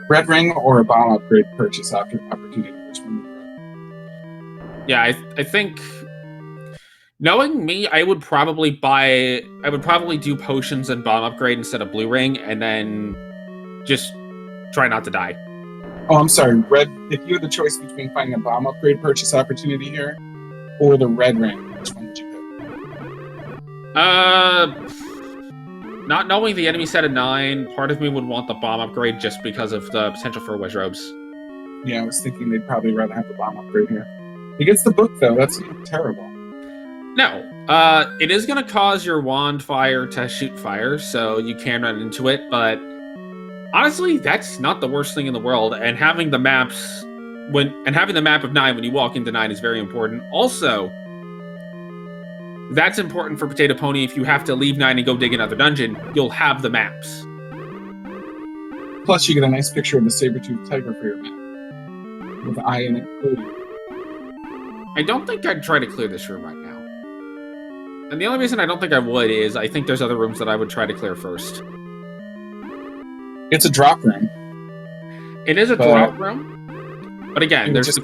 Red Ring or a bomb upgrade purchase after opportunity? Which one? Yeah, I think... Knowing me, I would probably do potions and bomb upgrade instead of blue ring, and then just try not to die. Oh, I'm sorry. If you had the choice between finding a bomb upgrade purchase opportunity here, or the red ring, which one would you pick? Not knowing the enemy set of 9, part of me would want the bomb upgrade just because of the potential for wedge robes. Yeah, I was thinking they'd probably rather have the bomb upgrade here. It gets the book, though. That's terrible. No. It is going to cause your wand fire to shoot fire, so you can run into it, but honestly, that's not the worst thing in the world, and having the maps... having the map of 9 when you walk into 9 is very important. Also, that's important for Potato Pony. If you have to leave 9 and go dig another dungeon, you'll have the maps. Plus, you get a nice picture of the saber-toothed tiger for your map. With the eye in it included. I don't think I'd try to clear this room right now. And the only reason I don't think I would is I think there's other rooms that I would try to clear first. It's a drop room. It is a drop room. But again, there's the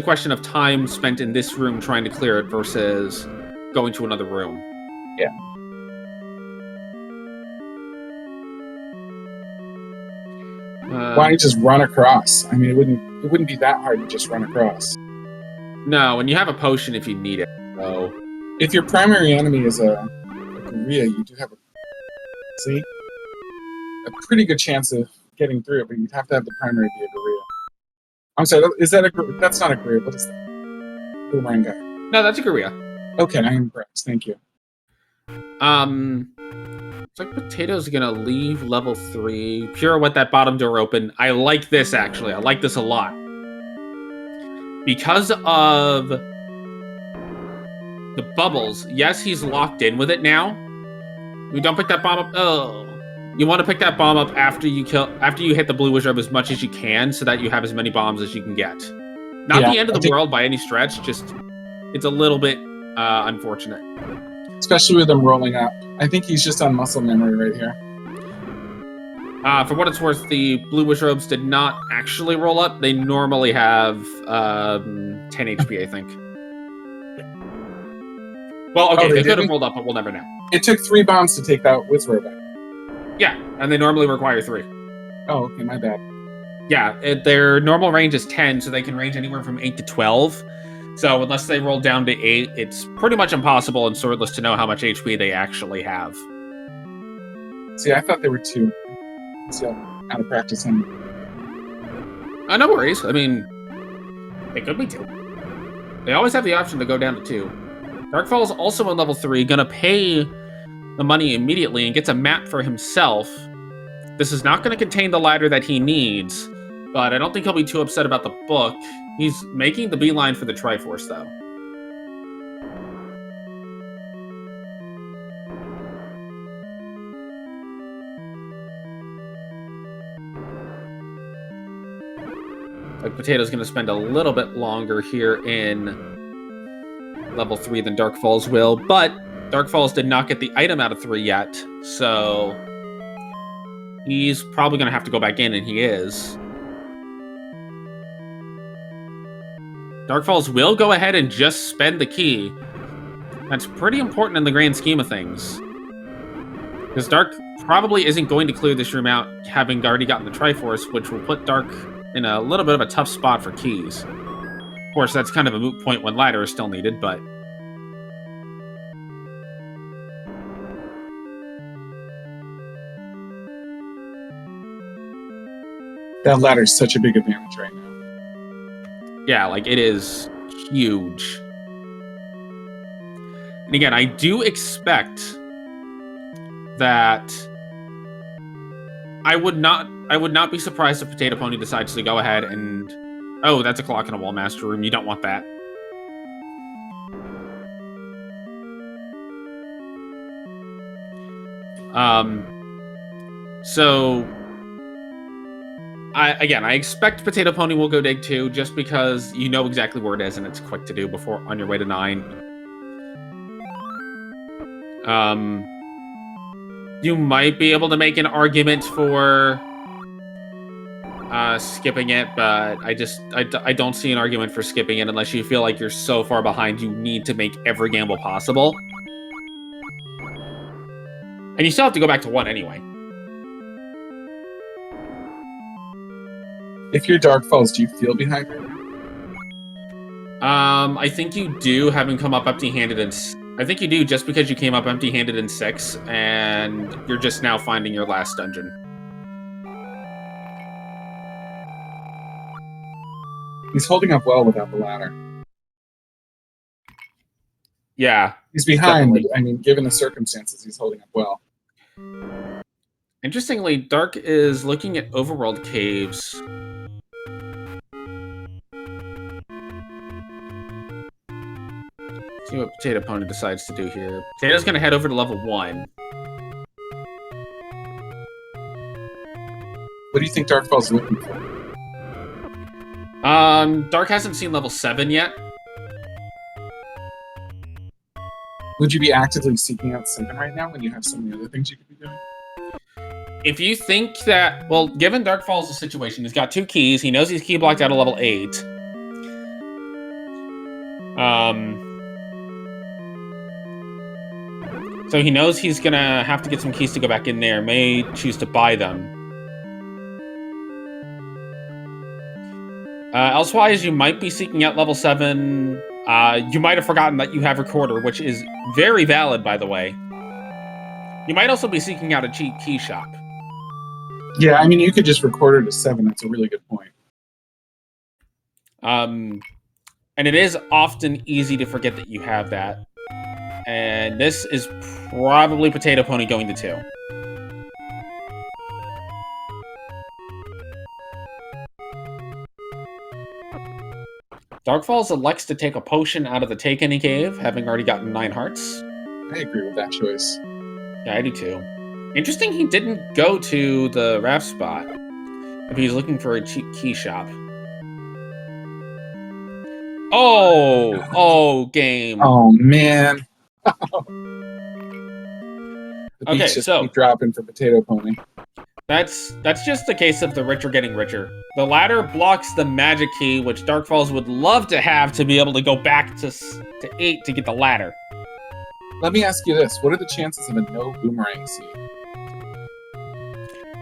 question of time spent in this room trying to clear it versus going to another room. Yeah. Why don't you just run across? I mean, it wouldn't be that hard to just run across. No, and you have a potion if you need it. So if your primary enemy is a Korea, you do have a pretty good chance of getting through it, but you'd have to have the primary be a Korea. I'm sorry, that's not a Korea. What is that? Boomerang guy. No, that's a Korea. Okay, I am impressed. Thank you. It's like Potato's gonna leave level 3. Pure with that bottom door open. I like this, actually. I like this a lot. Because of the bubbles, yes, he's locked in with it now. You don't pick that bomb up. Oh. You want to pick that bomb up after you hit the blue wizard as much as you can, so that you have as many bombs as you can get. Not the end of the world by any stretch, just it's a little bit unfortunate. Especially with them rolling up. I think he's just on muscle memory right here. For what it's worth, the blue wish robes did not actually roll up. They normally have 10 HP, I think. Well, okay, they could have rolled up, but we'll never know. It took 3 bombs to take that Wizrobe out. Yeah, and they normally require 3. Oh, okay, my bad. Yeah, their normal range is 10, so they can range anywhere from 8 to 12. So unless they roll down to 8, it's pretty much impossible in Swordless to know how much HP they actually have. See, I thought there were 2. So, out of practice. No worries. I mean, it could be 2. They always have the option to go down to 2. DarkFalz also in level 3, gonna pay the money immediately and gets a map for himself. This is not going to contain the ladder that he needs, but I don't think he'll be too upset about the book. He's making the beeline for the Triforce, though. Like, Potato's going to spend a little bit longer here in level 3 than DarkFalz will, but DarkFalz did not get the item out of 3 yet, so he's probably going to have to go back in, and he is. DarkFalz will go ahead and just spend the key. That's pretty important in the grand scheme of things. Because Dark probably isn't going to clear this room out, having already gotten the Triforce, which will put Dark in a little bit of a tough spot for keys. Of course, that's kind of a moot point when ladder is still needed, but that ladder is such a big advantage right now. yeah, like, it is huge. And again, I do expect that I would not be surprised if Potato Pony decides to go ahead and... Oh, that's a clock in a wall master room. You don't want that. So... I expect Potato Pony will go dig 2, just because you know exactly where it is and it's quick to do before on your way to 9. You might be able to make an argument for skipping it, but I don't see an argument for skipping it unless you feel like you're so far behind you need to make every gamble possible. And you still have to go back to 1 anyway. If you're DarkFalz, do you feel behind right now? I think you do, having come up empty-handed in... I think you do, just because you came up empty-handed in 6, and you're just now finding your last dungeon. He's holding up well without the ladder. Yeah. He's behind, definitely. but I mean, given the circumstances, he's holding up well. Interestingly, Dark is looking at overworld caves. See what Potato Pony decides to do here. Potato's gonna head over to level 1. What do you think DarkFalz is looking for? Dark hasn't seen level 7 yet. Would you be actively seeking out 7 right now when you have so many other things you could be doing? If you think that... Well, given DarkFalz' situation, he's got 2 keys. He knows he's key blocked out of level 8. So he knows he's gonna have to get some keys to go back in there. May choose to buy them. Elsewise, you might be seeking out level 7. You might have forgotten that you have Recorder, which is very valid, by the way. You might also be seeking out a cheap key shop. Yeah, I mean, you could just record it to 7. That's a really good point. And it is often easy to forget that you have that. And this is probably Potato Pony going to 2. DarkFalz elects to take a potion out of the Take Any Cave, having already gotten 9 hearts. I agree with that choice. Yeah, I do too. Interesting he didn't go to the raft spot if he's looking for a cheap key shop. Oh, game. Oh, man. The Okay, beats just so keep dropping for Potato Pony. that's just the case of the rich are getting richer. The ladder blocks the magic key, which DarkFalz would love to have to be able to go back to 8 to get the ladder. Let me ask you this. What are the chances of a no boomerang seed?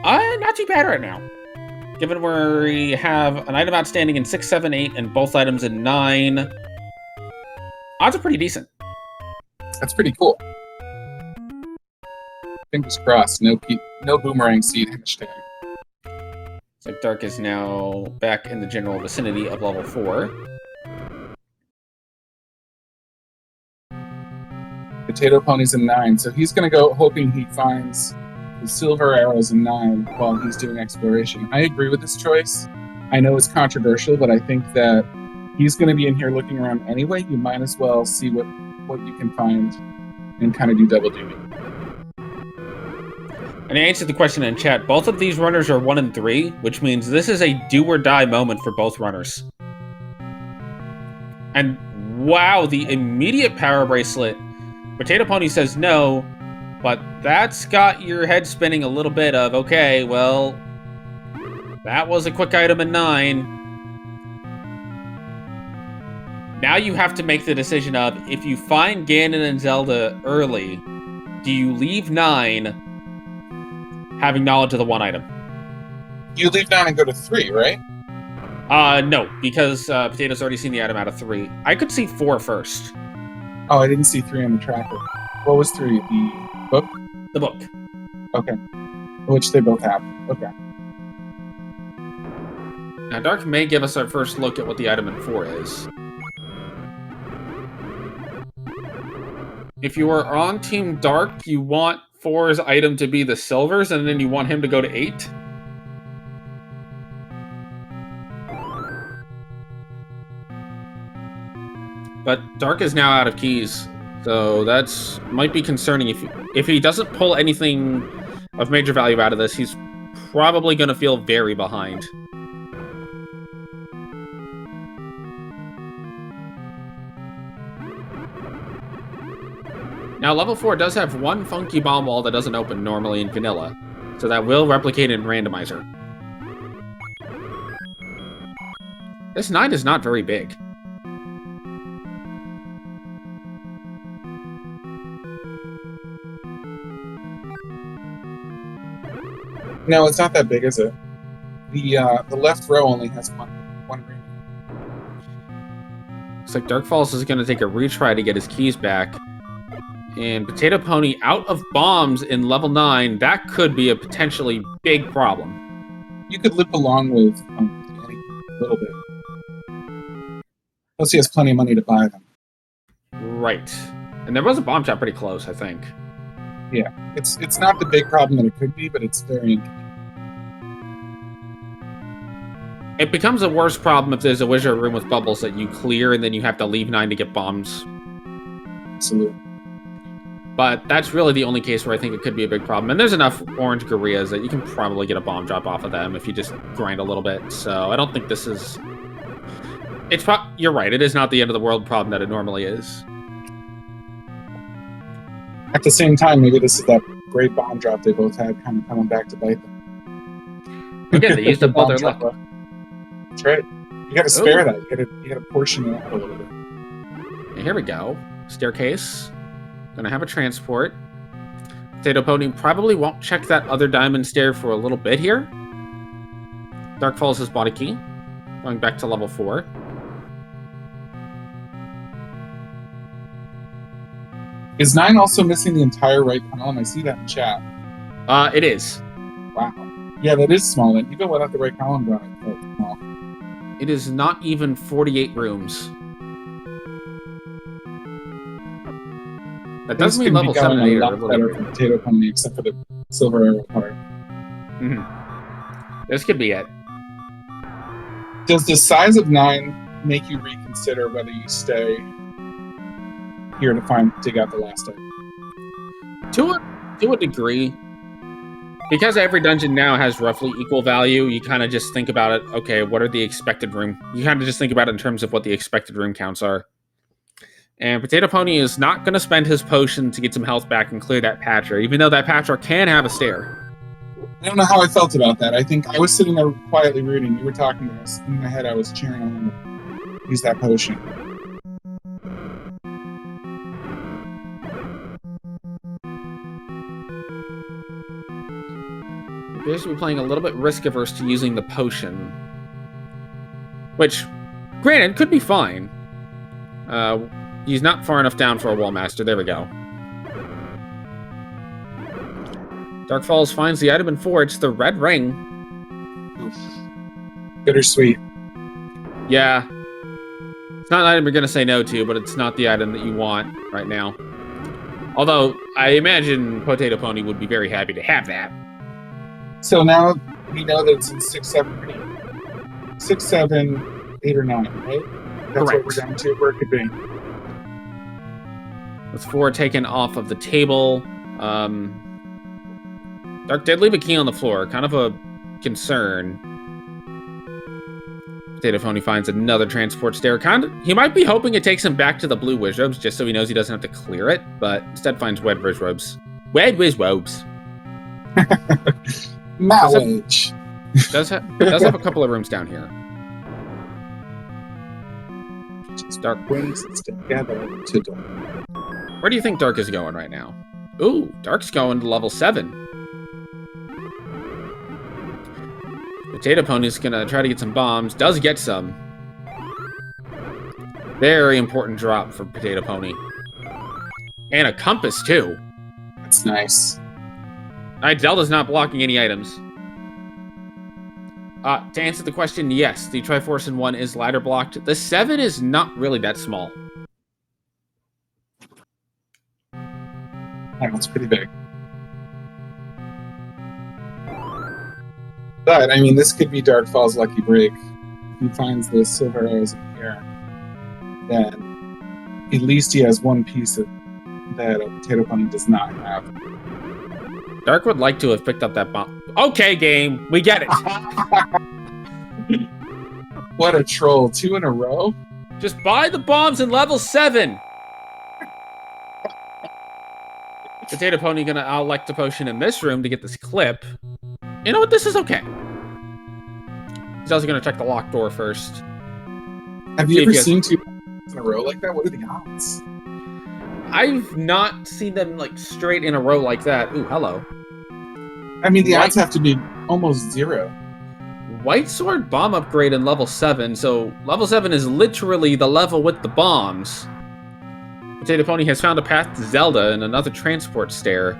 Not too bad right now. Given we have an item outstanding in 6, 7, 8, and both items in 9, odds are pretty decent. That's pretty cool. Fingers crossed. No boomerang seed hashtag. So Dark is now back in the general vicinity of level 4. Potato Pony's in 9, so he's going to go hoping he finds the silver arrows in 9 while he's doing exploration. I agree with this choice. I know it's controversial, but I think that he's going to be in here looking around anyway. You might as well see what you can find and kind of do double duty. And I answered the question in chat. Both of these runners are 1 and 3, which means this is a do-or-die moment for both runners. And wow, the immediate power bracelet. Potato Pony says no, but that's got your head spinning a little bit of, okay, well, that was a quick item in 9. Now you have to make the decision of, if you find Ganon and Zelda early, do you leave 9 having knowledge of the 1 item? You leave 9 and go to 3, right? No, because Potato's already seen the item out of 3. I could see 4 first. Oh, I didn't see 3 on the tracker. What was 3? The book? The book. Okay. Which they both have. Okay. Now, Dark may give us our first look at what the item in 4 is. If you are on Team Dark, you want 4's item to be the silvers, and then you want him to go to 8? But Dark is now out of keys, so that's might be concerning. If he doesn't pull anything of major value out of this, he's probably going to feel very behind. Now, level 4 does have 1 funky bomb wall that doesn't open normally in vanilla, so that will replicate in Randomizer. This 9 is not very big. No, it's not that big, is it? The left row only has one ring. Looks like DarkFalz is going to take a retry to get his keys back. And Potato Pony out of bombs in level 9, that could be a potentially big problem. You could limp along with a little bit. Plus he has plenty of money to buy them. Right. And there was a bomb shot pretty close, I think. Yeah. It's not the big problem that it could be, but it's very... It becomes a worse problem if there's a wizard room with bubbles that you clear and then you have to leave 9 to get bombs. Absolutely. But that's really the only case where I think it could be a big problem. And there's enough orange gorillas that you can probably get a bomb drop off of them if you just grind a little bit. So I don't think this is... You're right, it is not the end of the world problem that it normally is. At the same time, maybe this is that great bomb drop they both had kind of coming back to bite them. Again, they used up all their luck. That's right. You gotta spare that. You gotta portion it out a little bit. And here we go. Staircase. Gonna have a transport. Potato Pony probably won't check that other diamond stair for a little bit here. DarkFalz has bought a key. Going back to level 4. Is 9 also missing the entire right column? I see that in chat. It is. Wow. Yeah, that is small. Even without the right column on it, that's small. It is not even 48 rooms. That does mean level 7 and 8 are a little better for Potato Pony, except for the silver arrow part. This could be it. Does the size of 9 make you reconsider whether you stay here to dig out the last item? To a degree. Because every dungeon now has roughly equal value, you kind of just think about it, okay, what are the expected room? You kind of just think about it in terms of what the expected room counts are. And Potato Pony is not going to spend his potion to get some health back and clear that Patra, even though that Patra can have a stair. I don't know how I felt about that. I think I was sitting there quietly rooting. You were talking to us. In my head, I was cheering on him to use that potion. appears to be playing a little bit risk-averse to using the potion. Which, granted, could be fine. He's not far enough down for a Wall Master. There we go. DarkFalz finds the item in 4. It's the red ring. Oof. Bittersweet. Yeah. It's not an item you're going to say no to, but it's not the item that you want right now. Although, I imagine Potato Pony would be very happy to have that. So now we know that it's in 6, 7, 8. 6, 7, 8, or 9, right? That's Correct. what we're down to, where it could be. With 4 taken off of the table. Dark did leave a key on the floor. Kind of a concern. Potato Pony finds another transport stair. He might be hoping it takes him back to the blue wiz robes, just so he knows he doesn't have to clear it, but instead finds red wiz robes. Red wiz robes. Mileage. Does have a couple of rooms down here. Just Dark brings us together to do. Where do you think Dark is going right now? Ooh, Dark's going to level 7. Potato Pony's gonna try to get some bombs. Does get some. Very important drop for Potato Pony. And a compass, too. That's nice. Alright, Zelda's not blocking any items. To answer the question, yes, the Triforce in 1 is ladder blocked. The 7 is not really that small. That one's pretty big. But, I mean, this could be DarkFalz' lucky break. If he finds the silver arrows in here, then at least he has one piece of that a Potato Pony does not have. Dark would like to have picked up that bomb. Okay, game, we get it. What a troll. 2 in a row? Just buy the bombs in level 7. Potato Pony gonna elect a potion in this room to get this clip. You know what? This is okay. He's also gonna check the locked door first. Have you ever seen 2 in a row like that? What are the odds? I've not seen them like straight in a row like that. Ooh, hello. I mean, the odds have to be almost 0. White Sword bomb upgrade in level 7. So level 7 is literally the level with the bombs. Potato Pony has found a path to Zelda and another transport stair.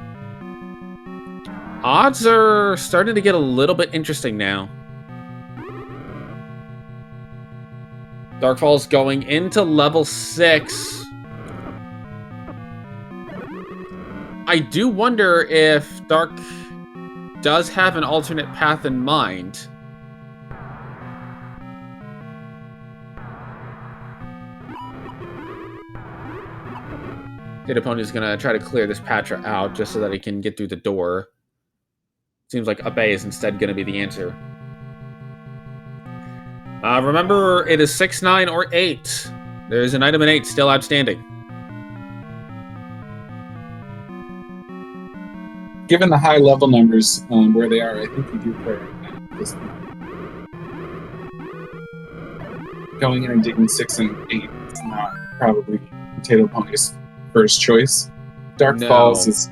Odds are starting to get a little bit interesting now. DarkFalz going into level 6. I do wonder if Dark does have an alternate path in mind. Potato Pony's gonna try to clear this Patra out just so that he can get through the door. Seems like up A is instead gonna be the answer. Remember, it is 6, 9, or 8. There's an item in 8 still outstanding. Given the high level numbers where they are, I think we do play right now at this point. Going in and digging 6 and 8 is not probably Potato Pony's first choice. DarkFalz is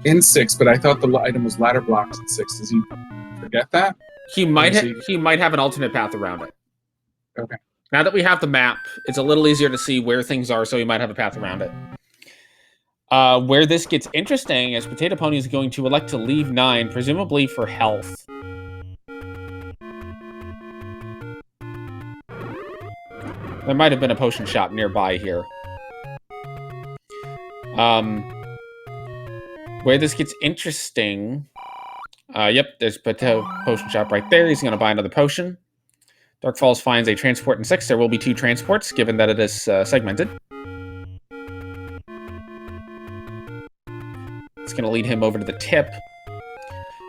in 6, but I thought the item was ladder blocked in 6. Does he forget that? He might have an alternate path around it. Okay. Now that we have the map, it's a little easier to see where things are, so he might have a path around it. Where this gets interesting is Potato Pony is going to elect to leave 9, presumably for health. There might have been a potion shop nearby here. Where this gets interesting... yep, there's a potion shop right there. He's going to buy another potion. DarkFalz finds a transport in 6. There will be 2 transports, given that it is segmented. It's going to lead him over to the tip.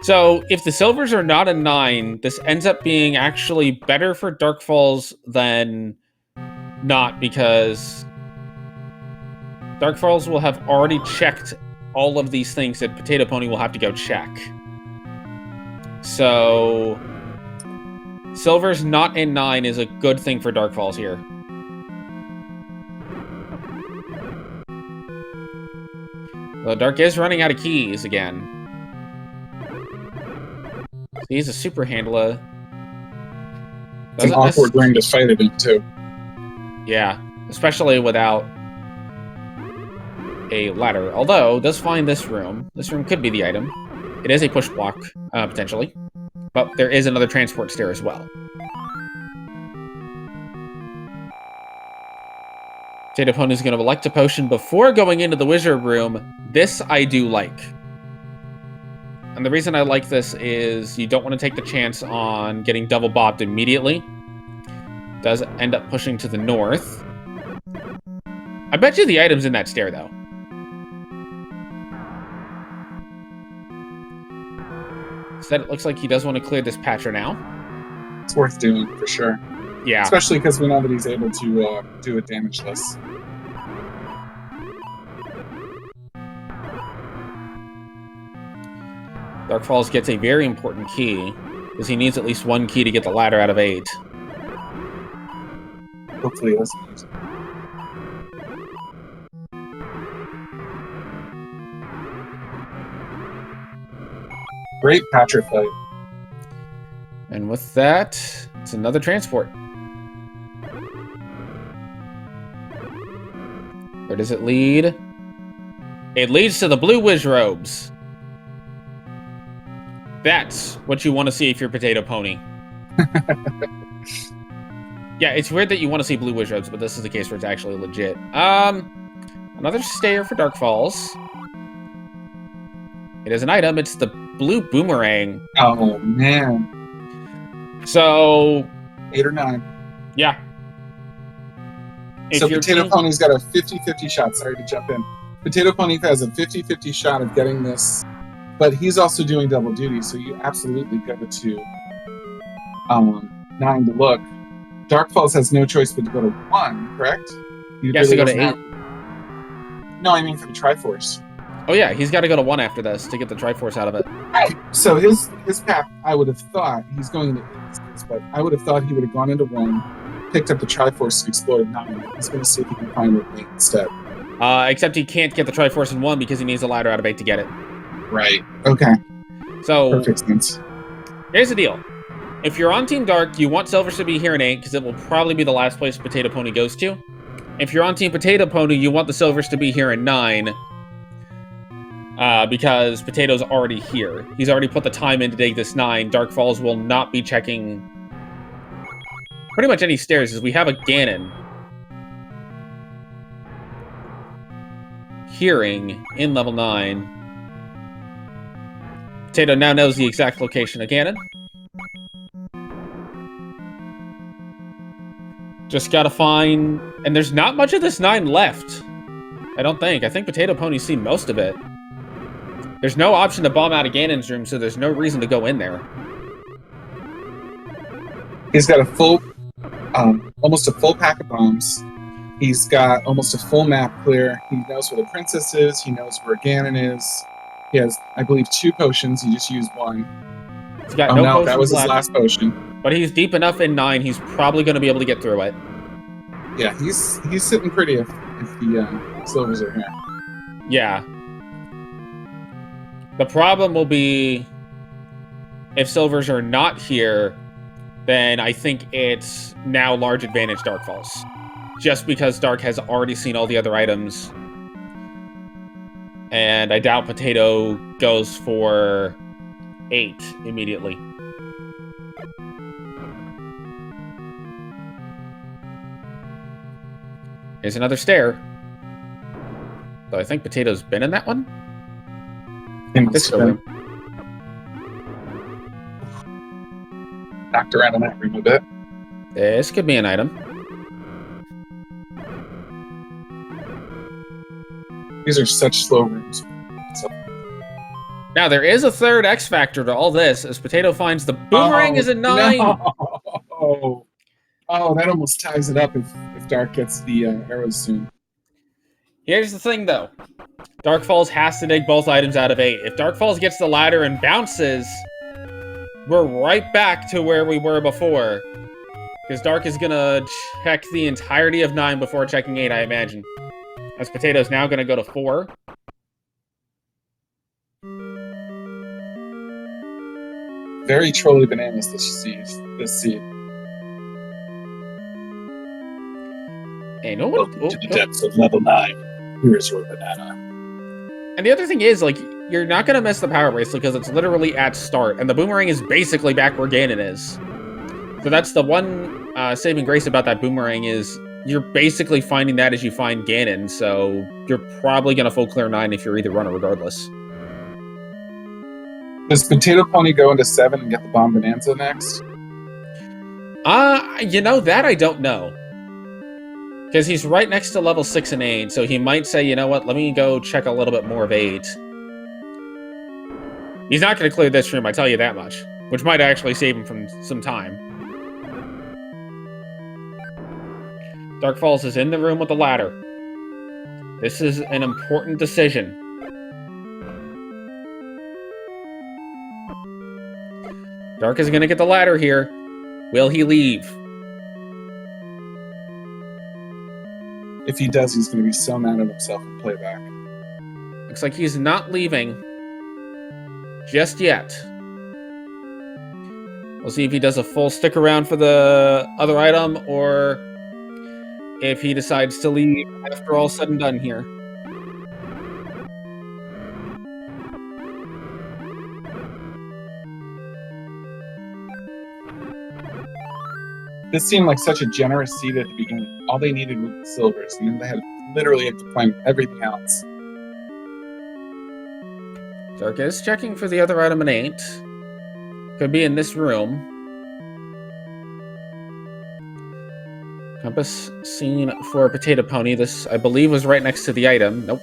So, if the silvers are not a 9, this ends up being actually better for DarkFalz than not, because DarkFalz will have already checked all of these things that Potato Pony will have to go check. So, silver's not in 9 is a good thing for DarkFalz here. Well, Dark is running out of keys again. He's a super handler. It's an awkward ring to fight it in, too. Yeah, especially without a ladder. Although, does find this room. This room could be the item. It is a push block, potentially. But there is another transport stair as well. Potato Pony is going to elect a potion before going into the wizard room. This I do like. And the reason I like this is you don't want to take the chance on getting double bopped immediately. Does end up pushing to the north. I bet you the item's in that stair, though. Instead, it looks like he does want to clear this patcher now. It's worth doing, for sure. Yeah. Especially because we know that he's able to do it damageless. DarkFalz gets a very important key, because he needs at least one key to get the ladder out of 8. Hopefully he doesn't use it. Great patcher fight. And with that, it's another transport. Where does it lead? It leads to the blue whiz robes. That's what you want to see if you're Potato Pony. Yeah, it's weird that you want to see blue whiz robes, but this is the case where it's actually legit. Another stair for DarkFalz. It is an item. It's the blue boomerang. Oh, man. So... 8 or 9. Yeah. So Potato Pony's got a 50-50 shot. Sorry to jump in. Potato Pony has a 50-50 shot of getting this, but he's also doing double duty, so you absolutely go to 9 to look. DarkFalz has no choice but to go to 1, correct? He has to go to 8. No, I mean for the Triforce. Oh yeah, he's got to go to 1 after this to get the Triforce out of it. Right. So his path, I would have thought, he's going to 8, but I would have thought he would have gone into 1, picked up the Triforce and explored 9. He's going to see if he can find it 8 instead. Except he can't get the Triforce in 1 because he needs a ladder out of 8 to get it. Right. Okay. So, perfect sense. Here's the deal. If you're on Team Dark, you want Silvers to be here in 8 because it will probably be the last place Potato Pony goes to. If you're on Team Potato Pony, you want the Silvers to be here in 9 because Potato's already here. He's already put the time in to dig this 9. DarkFalz will not be checking pretty much any stairs as we have a Ganon hearing in level 9. Potato now knows the exact location of Ganon. Just gotta find... And there's not much of this 9 left. I don't think. I think Potato Pony's seen most of it. There's no option to bomb out of Ganon's room, so there's no reason to go in there. He's got a full... almost a full pack of bombs. He's got almost a full map clear. He knows where the princess is. He knows where Ganon is. He has, I believe, 2 potions. He just used 1. He's got no potions that was left. His last potion. But he's deep enough in 9, he's probably going to be able to get through it. Yeah, he's sitting pretty if the Silvers are here. Yeah. The problem will be if Silvers are not here, then I think it's now large advantage DarkFalz. Just because Dark has already seen all the other items. And I doubt Potato goes for 8 immediately. Here's another stair. So I think Potato's been in that one. This room. Knocked around in that room a bit. This could be an item. These are such slow rooms. Now, there is a third X factor to all this, as Potato finds the boomerang is a 9. No. Oh, that almost ties it up if Dark gets the arrows soon. Here's the thing, though. DarkFalz has to dig both items out of 8. If DarkFalz gets the ladder and bounces, we're right back to where we were before. Because Dark is going to check the entirety of 9 before checking 8, I imagine. As Potato's now going to go to 4. Very trolly bananas this seed. Hey, no one. Welcome to the depths of level 9. Here is your banana. And the other thing is, like, you're not gonna miss the power bracelet because it's literally at start, and the boomerang is basically back where Ganon is. So that's the one saving grace about that boomerang is you're basically finding that as you find Ganon, so you're probably gonna full clear 9 if you're either runner regardless. Does Potato Pony go into 7 and get the Bomb Bonanza next? You know, that I don't know. Because he's right next to level 6 and 8, so he might say, you know what, let me go check a little bit more of 8. He's not going to clear this room, I tell you that much. Which might actually save him from some time. DarkFalz is in the room with the ladder. This is an important decision. Dark is going to get the ladder here. Will he leave? If he does, he's going to be so mad at himself in playback. Looks like he's not leaving. Just yet. We'll see if he does a full stick around for the other item, or if he decides to leave after all said and done here. This seemed like such a generous seed at the beginning. All they needed was the silvers, and then they had literally have to climb everything else. Dark is checking for the other item in 8. Could be in this room. Compass seen for Potato Pony. This, I believe, was right next to the item. Nope.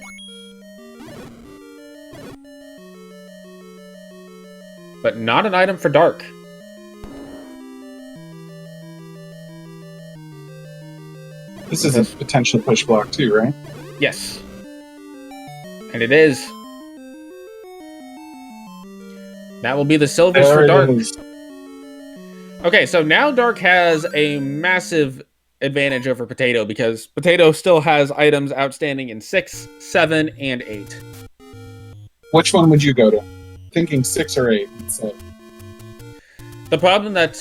But not an item for Dark. This is a potential push block too, right? Yes. And it is. That will be the silvers for Dark. Okay, so now Dark has a massive advantage over Potato because Potato still has items outstanding in 6, 7, and 8. Which one would you go to? Thinking 6 or 8. So. The problem that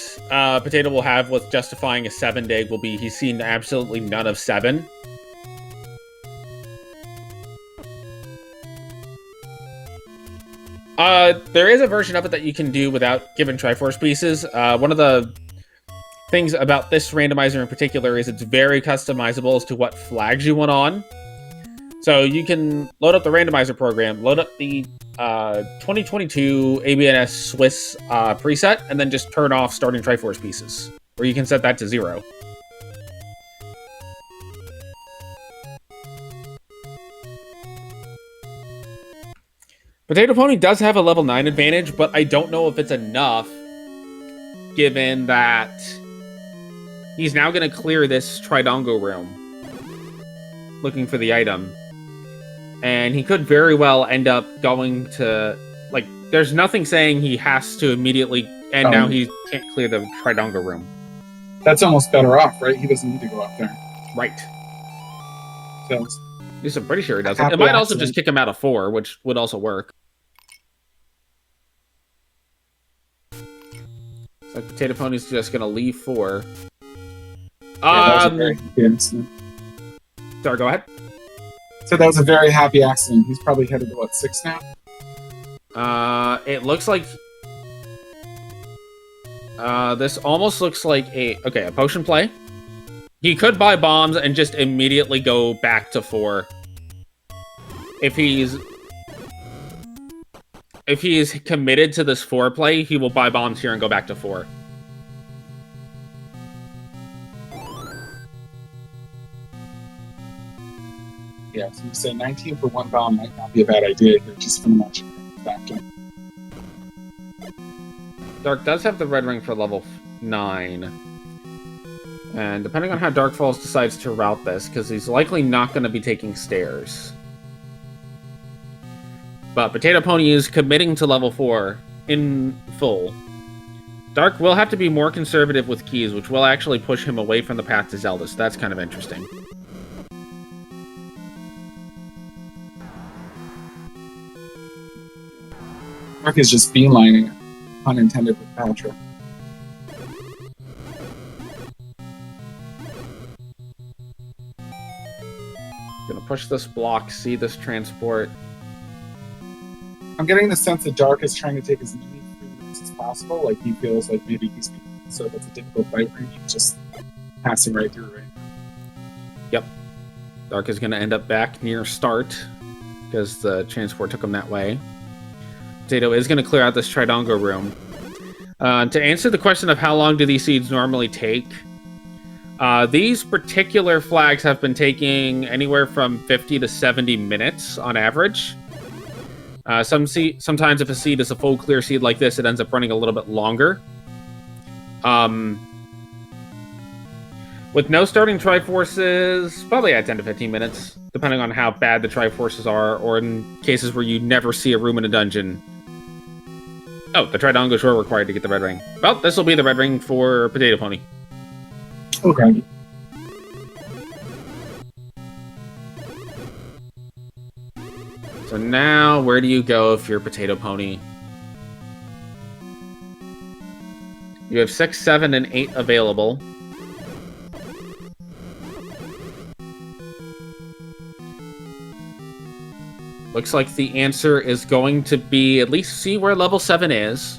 Potato will have with justifying a 7 dig will be he's seen absolutely none of 7. There is a version of it that you can do without giving Triforce pieces. One of the things about this randomizer in particular is it's very customizable as to what flags you want on. So you can load up the randomizer program, load up the 2022 ABNS Swiss preset, and then just turn off starting Triforce pieces. Or you can set that to 0. Potato Pony does have a level 9 advantage, but I don't know if it's enough, given that he's now going to clear this Tridongo room, looking for the item. And he could very well end up going to, like, there's nothing saying he has to immediately, and now he can't clear the Tridongo room. That's almost better off, right? He doesn't need to go up there. Right. So, at least I'm pretty sure he doesn't. It might also just kick him out of 4, which would also work. So Potato Pony's just going to leave 4. Sorry, go ahead. So that was a very happy accident. He's probably headed to, what, 6 now? It looks like... this almost looks like a potion play. He could buy bombs and just immediately go back to 4. If he's committed to this 4 play, he will buy bombs here and go back to 4. Yeah, so you say 19 for 1 bomb might not be a bad idea here, just for the much factor. Dark does have the red ring for level 9. And depending on how DarkFalz decides to route this, because he's likely not going to be taking stairs. But Potato Pony is committing to level 4 in full. Dark will have to be more conservative with keys, which will actually push him away from the path to Zelda, so that's kind of interesting. Dark is just beelining pun intended with Patrick. Gonna push this block, see this transport. I'm getting the sense that Dark is trying to take as many free moves as possible. Like, he feels like maybe he's being, so if it's a difficult fight for him, he's just passing right through right now. Yep. Dark is gonna end up back near start because the transport took him that way. Potato is gonna clear out this Tridongo room. To answer the question of how long do these seeds normally take, these particular flags have been taking anywhere from 50 to 70 minutes on average. Sometimes if a seed is a full clear seed like this, it ends up running a little bit longer. With no starting Triforces, probably at 10 to 15 minutes, depending on how bad the Triforces are, or in cases where you never see a room in a dungeon. Oh, the Tridongos were required to get the red ring. Well, this will be the red ring for Potato Pony. Okay. So now, where do you go if you're Potato Pony? You have 6, 7, and 8 available. Looks like the answer is going to be at least see where level 7 is.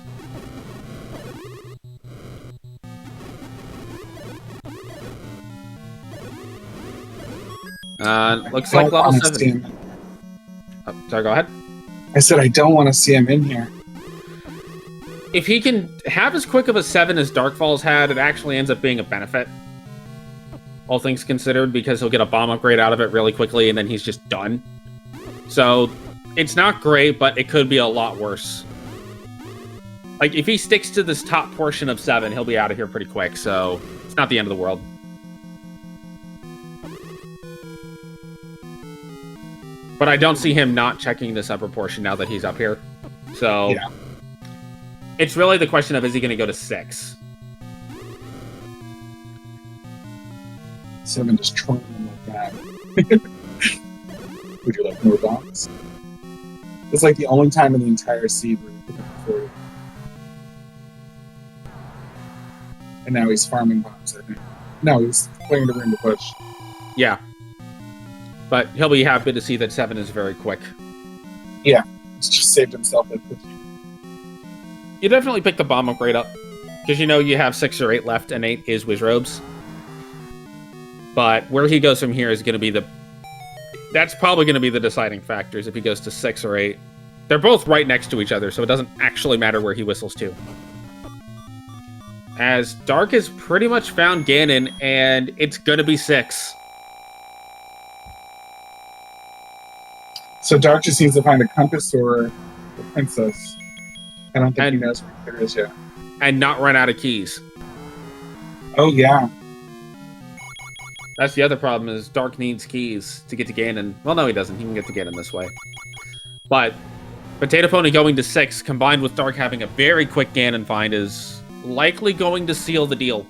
Looks like level 7. Oh, sorry, go ahead. I said I don't want to see him in here. If he can have as quick of a 7 as DarkFalz had, it actually ends up being a benefit. All things considered, because he'll get a bomb upgrade out of it really quickly, and then he's just done. So, it's not great, but it could be a lot worse. Like, if he sticks to this top portion of 7, he'll be out of here pretty quick, so it's not the end of the world. But I don't see him not checking this upper portion now that he's up here. So, yeah. It's really the question of, is he going to go to 6? 7 just trolling him like that. Would you like more bombs? It's like the only time in the entire seed where you could have afforded. And now he's farming bombs, I think. No, he's clearing the room to push. Yeah. But he'll be happy to see that 7 is very quick. Yeah, he's just saved himself that 50. You definitely pick the bomb upgrade up. Because you know you have 6 or 8 left, and 8 is Wizrobes. But where he goes from here is going to be the... That's probably going to be the deciding factors if he goes to 6 or 8. They're both right next to each other, so it doesn't actually matter where he whistles to. As Dark has pretty much found Ganon, and it's going to be 6. So Dark just needs to find a compass or the princess. I don't think he knows where it is yet. And not run out of keys. Oh, yeah. That's the other problem, is Dark needs keys to get to Ganon. Well, no, he doesn't. He can get to Ganon this way. But Potato Pony going to 6, combined with Dark having a very quick Ganon find, is likely going to seal the deal.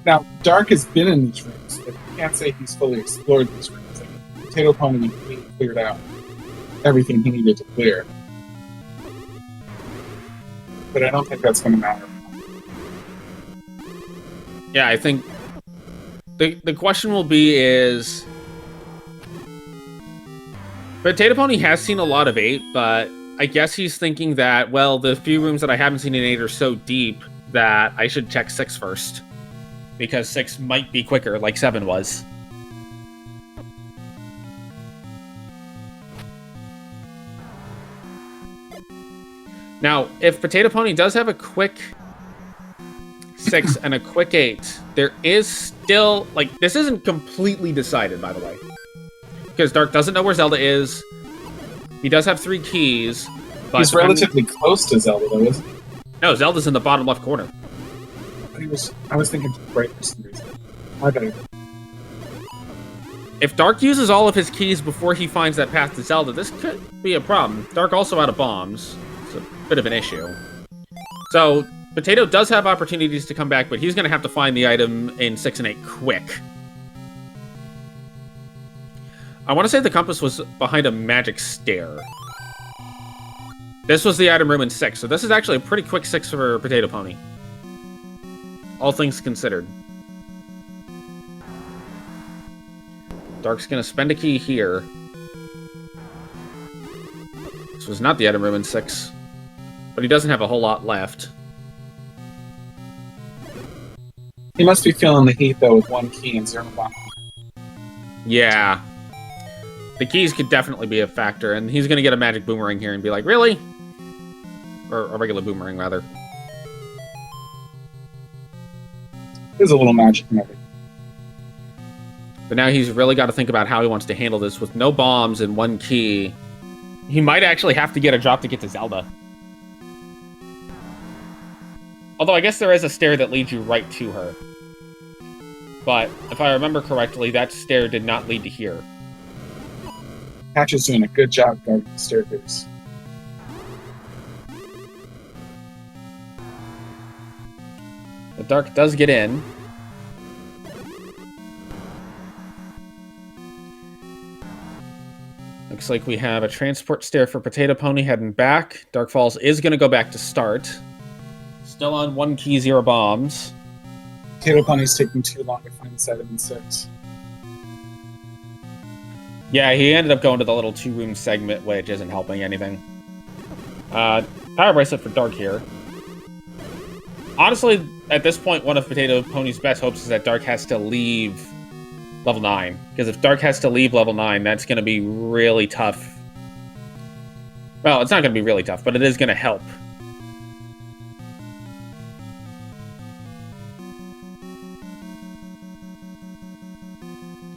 Now, Dark has been in these rooms, but you can't say he's fully explored these rooms. Like, Potato Pony cleared out everything he needed to clear. But I don't think that's going to matter. Yeah, I think the question will be is... Potato Pony has seen a lot of 8, but I guess he's thinking that, well, the few rooms that I haven't seen in 8 are so deep that I should check 6 first. Because 6 might be quicker, like 7 was. Now, if Potato Pony does have a quick 6 and a quick 8, there is still, like, this isn't completely decided, by the way. Because Dark doesn't know where Zelda is. He does have 3 keys. But he's relatively close to Zelda, though, isn't he? No, Zelda's in the bottom left corner. I was thinking right for some reason. My bad. If Dark uses all of his keys before he finds that path to Zelda, this could be a problem. Dark also out of bombs. It's a bit of an issue. So, Potato does have opportunities to come back, but he's going to have to find the item in 6 and 8 quick. I want to say the compass was behind a magic stair. This was the item room in 6, so this is actually a pretty quick 6 for Potato Pony. All things considered. Dark's gonna spend a key here. This was not the item room in 6. But he doesn't have a whole lot left. He must be feeling the heat, though, with 1 key and 0 bomb. Yeah. The keys could definitely be a factor, and he's gonna get a magic boomerang here and be like, really? Or a regular boomerang, rather. There's a little magic in everything. But now he's really got to think about how he wants to handle this with no bombs and 1 key. He might actually have to get a drop to get to Zelda. Although I guess there is a stair that leads you right to her. But if I remember correctly, that stair did not lead to here. Patch is doing a good job guarding the staircase. The Dark does get in. Looks like we have a transport stair for Potato Pony heading back. DarkFalz is going to go back to start. Still on 1 key, 0 bombs. Potato Pony's taking too long to find this item in 6. Yeah, he ended up going to the little 2-room segment, which isn't helping anything. Power Bracelet for Dark here. Honestly, at this point, one of Potato Pony's best hopes is that Dark has to leave level 9. Because if Dark has to leave level 9, that's going to be really tough. Well, it's not going to be really tough, but it is going to help.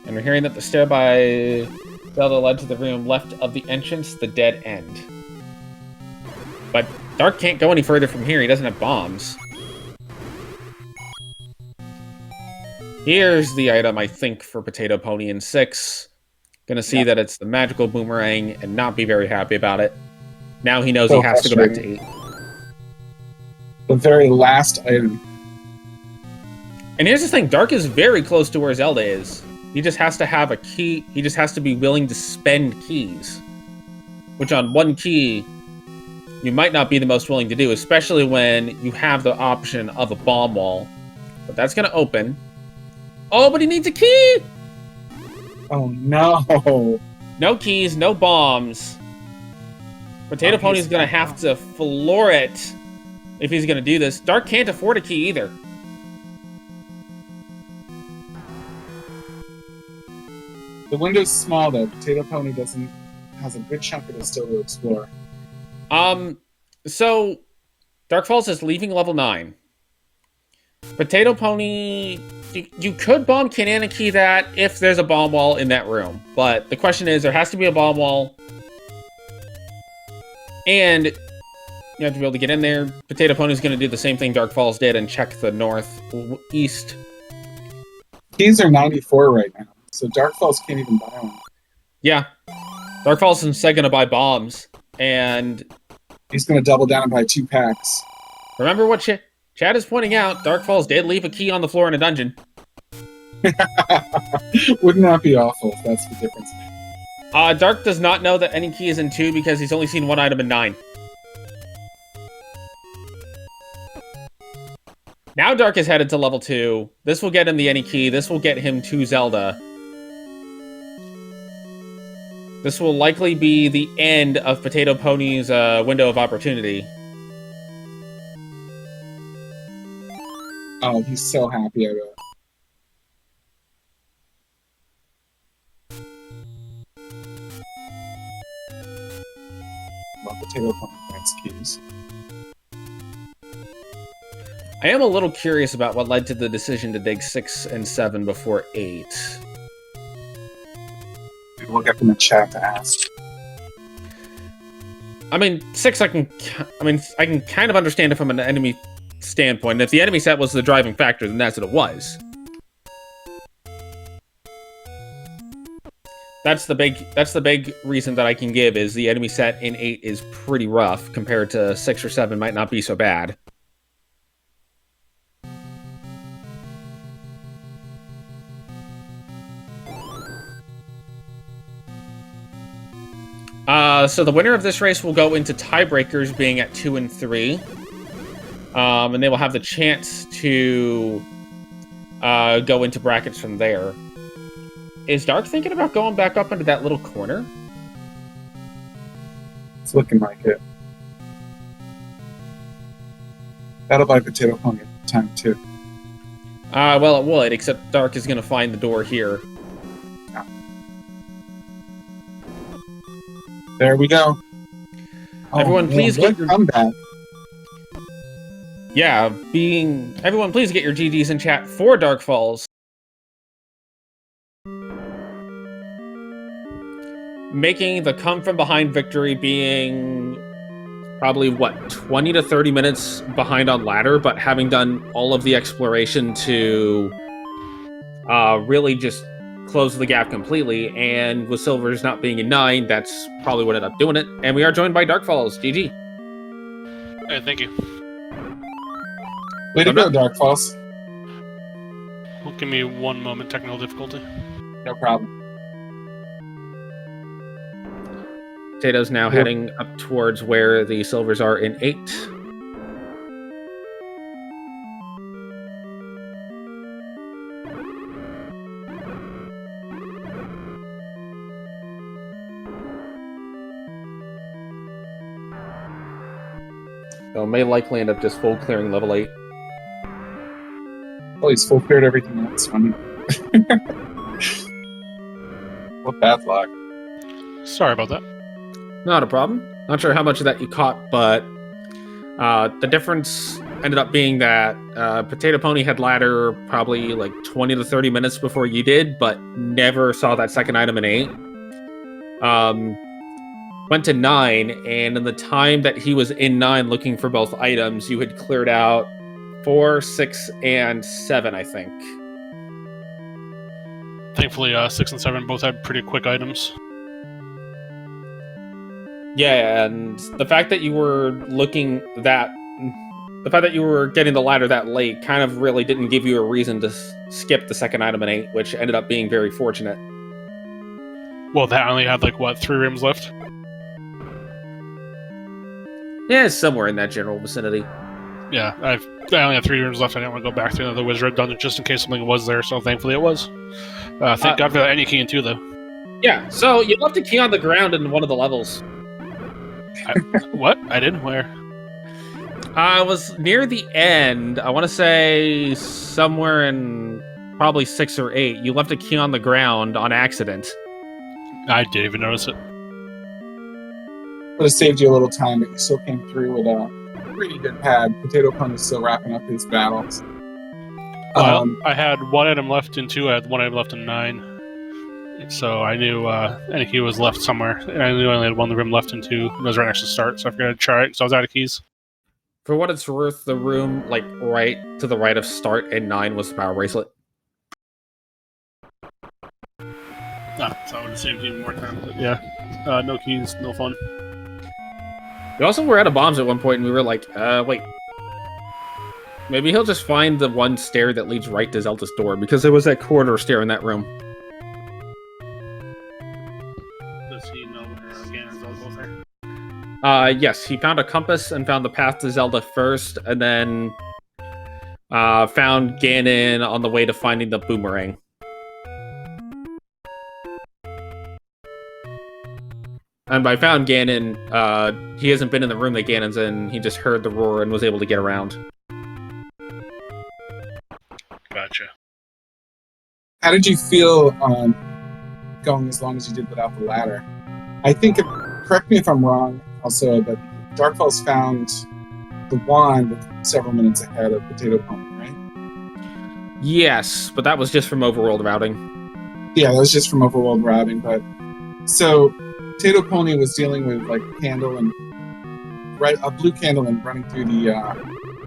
And we're hearing that the stair by Zelda led to the room left of the entrance, the dead end. But Dark can't go any further from here. He doesn't have bombs. Here's the item, I think, for Potato Pony in 6. Gonna see that it's the magical boomerang and not be very happy about it. Now he knows he has to go back to 8. The very last item. And here's the thing, Dark is very close to where Zelda is. He just has to have a key. He just has to be willing to spend keys. Which on 1 key, you might not be the most willing to do, especially when you have the option of a bomb wall. But that's going to open. Oh, but he needs a key! Oh, no. No keys, no bombs. Potato Pony's going to have to floor it if he's going to do this. Dark can't afford a key either. The window's small, though. Potato Pony has a good chunk of it still to explore. So DarkFalz is leaving level 9. Potato Pony, you could bomb Canana Key that if there's a bomb wall in that room. But the question is, there has to be a bomb wall. And you have to be able to get in there. Potato Pony's going to do the same thing DarkFalz did and check the northeast. Keys are 94 right now, so DarkFalz can't even buy one. Yeah. DarkFalz is instead going to buy bombs. And he's going to double down and buy 2 packs. Remember what Chad is pointing out, DarkFalz did leave a key on the floor in a dungeon. Wouldn't that be awful if that's the difference? Dark does not know that any key is in 2 because he's only seen 1 item in 9. Now Dark is headed to level 2. This will get him the any key. This will get him to Zelda. This will likely be the end of Potato Pony's window of opportunity. Oh, he's so happy about it. Well, Potato Pony wants keys. I am a little curious about what led to the decision to dig 6 and 7 before 8. We'll get them in chat to ask. I mean, 6 I can kind of understand it from an enemy standpoint. If the enemy set was the driving factor, then that's what it was. That's the big reason that I can give is the enemy set in 8 is pretty rough compared to 6 or 7 might not be so bad. So the winner of this race will go into tiebreakers, being at 2 and 3. And they will have the chance to go into brackets from there. Is Dark thinking about going back up into that little corner? It's looking like it. That'll buy Potato Pony at the time, too. Well, it would, except Dark is going to find the door here. Yeah. There we go. Everyone, please get your comeback. Yeah, everyone, please get your GGs in chat for DarkFalz. Making the come-from-behind victory, being probably, 20 to 30 minutes behind on ladder, but having done all of the exploration to really just close the gap completely, and with Silvers not being in 9, that's probably what ended up doing it. And we are joined by DarkFalz. GG. Hey, thank you. Way to go, DarkFalz. Well, give me 1 moment, technical difficulty. No problem. Potato's now heading up towards where the Silvers are in 8. So may likely end up just full clearing level 8. Oh, he's full cleared everything else. Funny. What bad luck. Sorry about that. Not a problem. Not sure how much of that you caught, but the difference ended up being that Potato Pony had ladder probably like 20 to 30 minutes before you did, but never saw that second item in 8. Went to 9, and in the time that he was in 9 looking for both items, you had cleared out 4, 6, and 7, I think. Thankfully, 6 and 7 both had pretty quick items. Yeah, and the fact that you were getting the ladder that late kind of really didn't give you a reason to skip the second item in 8, which ended up being very fortunate. Well, that only had, 3 rooms left? Yeah, somewhere in that general vicinity. Yeah, I only had 3 rooms left. I didn't want to go back through another Wizard Dungeon just in case something was there, so thankfully it was. Thank God for that any key in 2, though. Yeah, so you left a key on the ground in one of the levels. What? I did? Where? I was near the end. I want to say somewhere in probably 6 or 8. You left a key on the ground on accident. I didn't even notice it. Would have saved you a little time, but you still came through with a pretty good pad. Potato Pony's still wrapping up his battles. Well, I had 1 item left in 2. I had 1 item left in 9. So I knew any key was left somewhere. And I knew I only had 1 room left in 2. It was right next to start, so I figured I'd try it because I was out of keys. For what it's worth, the room right to the right of start and 9 was the power bracelet. So I would have saved even more time. But yeah, no keys, no fun. We also were out of bombs at one point, and we were like, wait. Maybe he'll just find the one stair that leads right to Zelda's door, because there was that corridor stair in that room. Does he know where Ganon's both there? Yes, he found a compass and found the path to Zelda first, and then found Ganon on the way to finding the boomerang. And by found Ganon, he hasn't been in the room that Ganon's in. He just heard the roar and was able to get around. Gotcha. How did you feel going as long as you did without the ladder? I think, correct me if I'm wrong, also, but DarkFalz found the wand several minutes ahead of Potato Pony, right? Yes, but that was just from overworld routing. Yeah, that was just from overworld routing, but... So, Potato Pony was dealing with, a candle and... a blue candle and running through the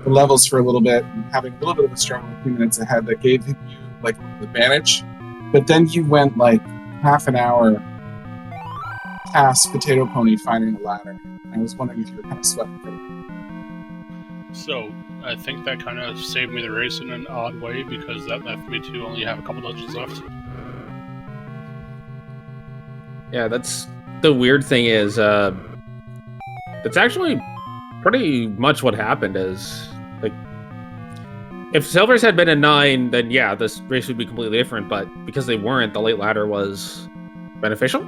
levels for a little bit and having a little bit of a struggle a few minutes ahead that gave you, an advantage. But then you went, half an hour past Potato Pony finding the ladder. I was wondering if you were kind of sweating for it. So, I think that kind of saved me the race in an odd way, because that left me to only have a couple dungeons left. Yeah, that's the weird thing is, it's actually pretty much what happened is, like, if silvers had been a 9, then yeah, this race would be completely different, but because they weren't, the late ladder was beneficial?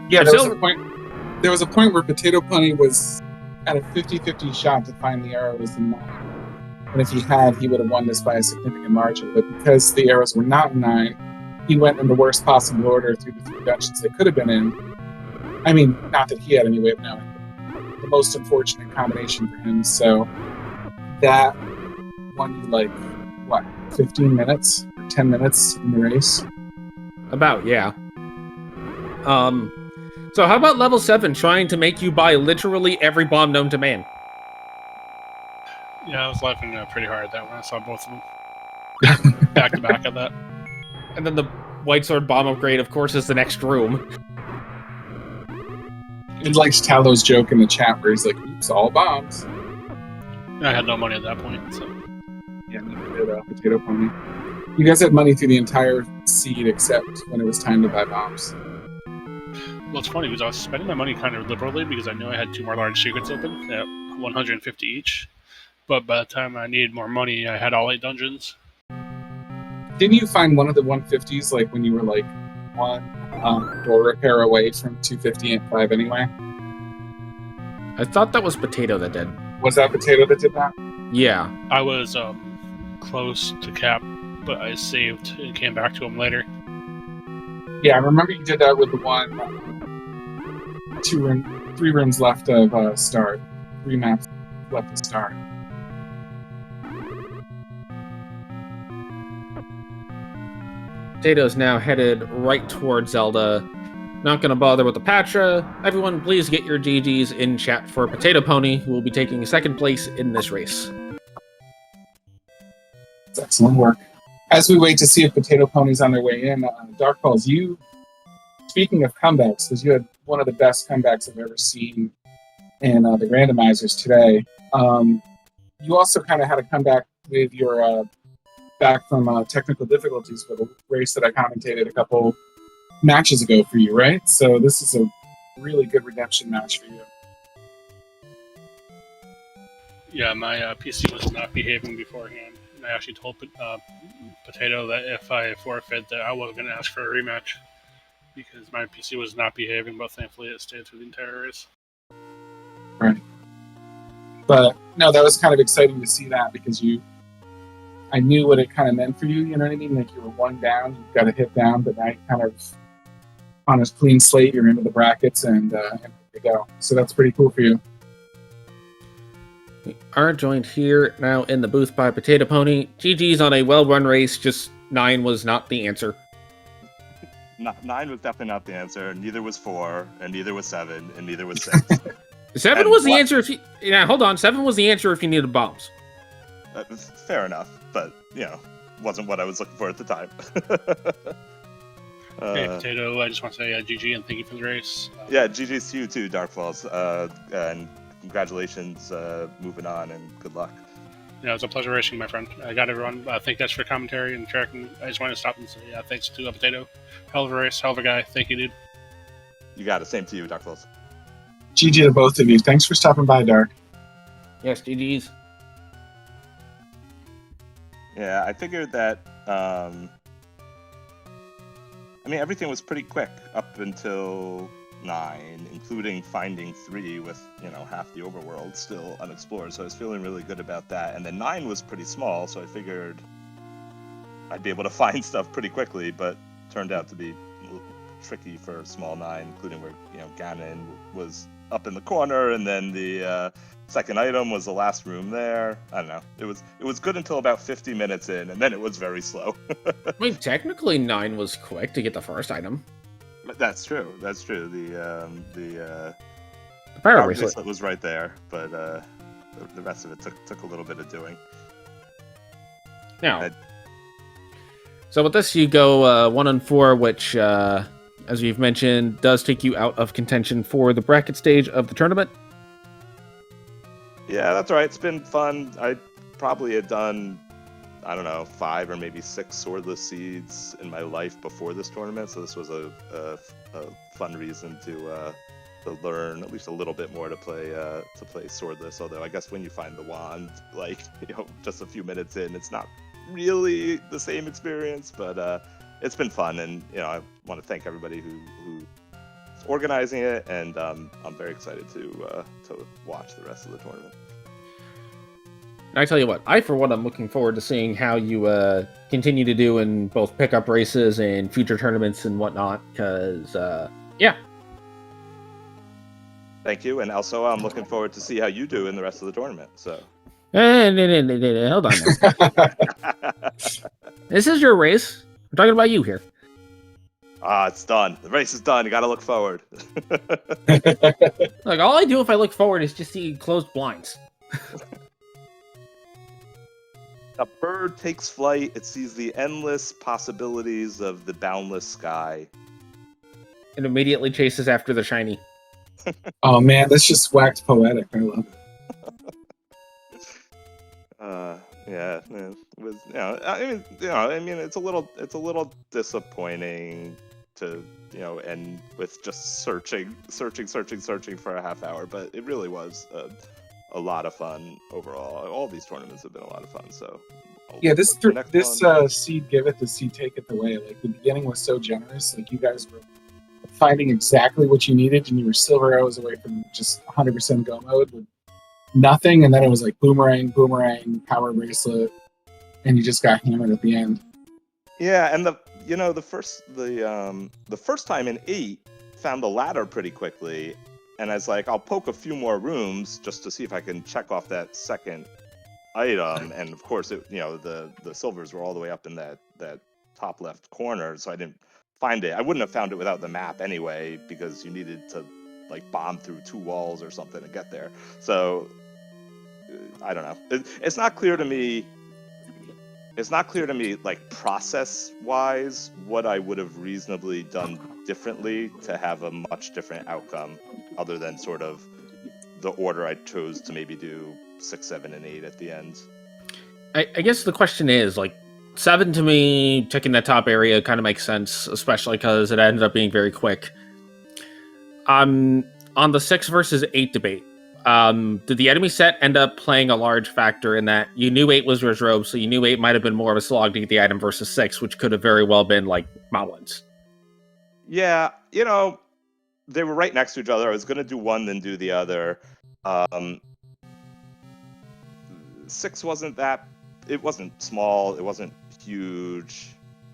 Yeah, If there was a point where Potato Pony was at a 50-50 shot to find the arrows in 9. And if he had, he would have won this by a significant margin. But because the arrows were not in 9, he went in the worst possible order through the 3 dungeons they could have been in. I mean, not that he had any way of knowing, but the most unfortunate combination for him. So that won you, like, what, 15 minutes or 10 minutes in the race? About, yeah. So how about level 7 trying to make you buy literally every bomb known to man? Yeah, I was laughing pretty hard at that when I saw both of them. Back to back at that. And then the White Sword bomb upgrade, of course, is the next room. I'd like Talo's joke in the chat where he's like, oops, all bombs. I had no money at that point, so... Yeah, neither did Potato Pony. You guys had money through the entire seed except when it was time to buy bombs. Well, it's funny because I was spending my money kind of liberally because I knew I had 2 more large secrets open at 150 each. But by the time I needed more money, I had all 8 dungeons. Didn't you find one of the 150s, like, when you were, like, 1 door repair away from 250 and 5 anyway? I thought that was Potato that did. Was that Potato that did that? Yeah. I was close to cap, but I saved and came back to him later. Yeah, I remember you did that with the one 3 rooms left of start. 3 maps left of start. Potato's now headed right towards Zelda. Not gonna bother with the Patra. Everyone, please get your GGs in chat for Potato Pony, who will be taking 2nd place in this race. That's excellent work. As we wait to see if Potato Pony's on their way in, DarkFalz, you, speaking of comebacks, because you had one of the best comebacks I've ever seen in the randomizers today, you also kind of had a comeback with your back from technical difficulties for the race that I commentated a couple matches ago for you, right? So this is a really good redemption match for you. Yeah, my PC was not behaving beforehand. And I actually told Potato that if I forfeit, that I wasn't going to ask for a rematch because my PC was not behaving, but thankfully it stayed through the entire race. Right. But no, that was kind of exciting to see that because I knew what it kind of meant for you, you know what I mean? Like you were 1 down, you got a hit down, but now you kind of on a clean slate, you're into the brackets and ready to go. So that's pretty cool for you. We are joined here now in the booth by Potato Pony. GG's on a well-run race, just 9 was not the answer. 9 was definitely not the answer, neither was 4, and neither was 7, and neither was 6. 7 and was the answer if you... Yeah, hold on. 7 was the answer if you needed bombs. Fair enough, but, wasn't what I was looking for at the time. Hey, Potato, I just want to say GG and thank you for the race. Yeah, GG's to you too, DarkFalz, and congratulations moving on, and good luck. Yeah, it was a pleasure racing, my friend. I got everyone. Thank you guys for commentary and tracking. I just wanted to stop and say thanks to Potato. Hell of a race, hell of a guy. Thank you, dude. You got it. Same to you, DarkFalz. GG to both of you. Thanks for stopping by, Dark. Yes, GG's. Yeah, I figured that, everything was pretty quick up until 9, including finding 3 with, half the overworld still unexplored, so I was feeling really good about that. And then 9 was pretty small, so I figured I'd be able to find stuff pretty quickly, but turned out to be a little tricky for small 9, including where, Ganon was up in the corner, and then the second item was the last room there. I don't know. It was good until about 50 minutes in, and then it was very slow. I mean, technically 9 was quick to get the first item. That's true. That's true. The Power power bracelet bracelet was right there, but the rest of it took a little bit of doing. Now, so with this, you go 1 and 4, which, as we've mentioned, does take you out of contention for the bracket stage of the tournament. Yeah, that's right. It's been fun. I probably had done I don't know, 5 or maybe 6 swordless seeds in my life before this tournament, so this was a fun reason to learn at least a little bit more to play swordless. Although I guess when you find the wand, like, you know, just a few minutes in, it's not really the same experience, but it's been fun, and you know, I want to thank everybody who's organizing it, and I'm very excited to watch the rest of the tournament. And I tell you what, I for one am looking forward to seeing how you continue to do in both pickup races and future tournaments and whatnot, because yeah. Thank you, and also I'm looking forward to see how you do in the rest of the tournament. So, hold on now. This is your race. I'm talking about you here. It's done. The race is done. You got to look forward. Like, all I do if I look forward is just see closed blinds. A bird takes flight. It sees the endless possibilities of the boundless sky. And immediately chases after the shiny. Oh man, that's just waxed poetic. I love it. Yeah, it was, I mean, it's a little disappointing to, you know, end with just searching for a half hour, but it really was a lot of fun overall. All these tournaments have been a lot of fun. So yeah, this seed give it, the seed take it away. Like the beginning was so generous. Like you guys were finding exactly what you needed, and you were silver arrows away from just 100% go mode with nothing, and then it was like boomerang, power bracelet, and you just got hammered at the end. Yeah, and the first time in 8 found the ladder pretty quickly, and I was like, I'll poke a few more rooms just to see if I can check off that second item, and of course, the silvers were all the way up in that top left corner, so I didn't find it. I wouldn't have found it without the map anyway, because you needed to like bomb through 2 walls or something to get there. So I don't know. It's not clear to me. It's not clear to me, like process-wise, what I would have reasonably done differently to have a much different outcome, other than sort of the order I chose to maybe do 6, 7, and 8 at the end. I guess the question is, like, 7 to me, checking that top area kind of makes sense, especially because it ended up being very quick. On the 6 versus 8 debate, did the enemy set end up playing a large factor in that you knew 8 was reserved, so you knew 8 might have been more of a slog to get the item versus 6, which could have very well been like Moblins? Yeah, you know, they were right next to each other. I was going to do one, then do the other. 6 wasn't small, it wasn't huge.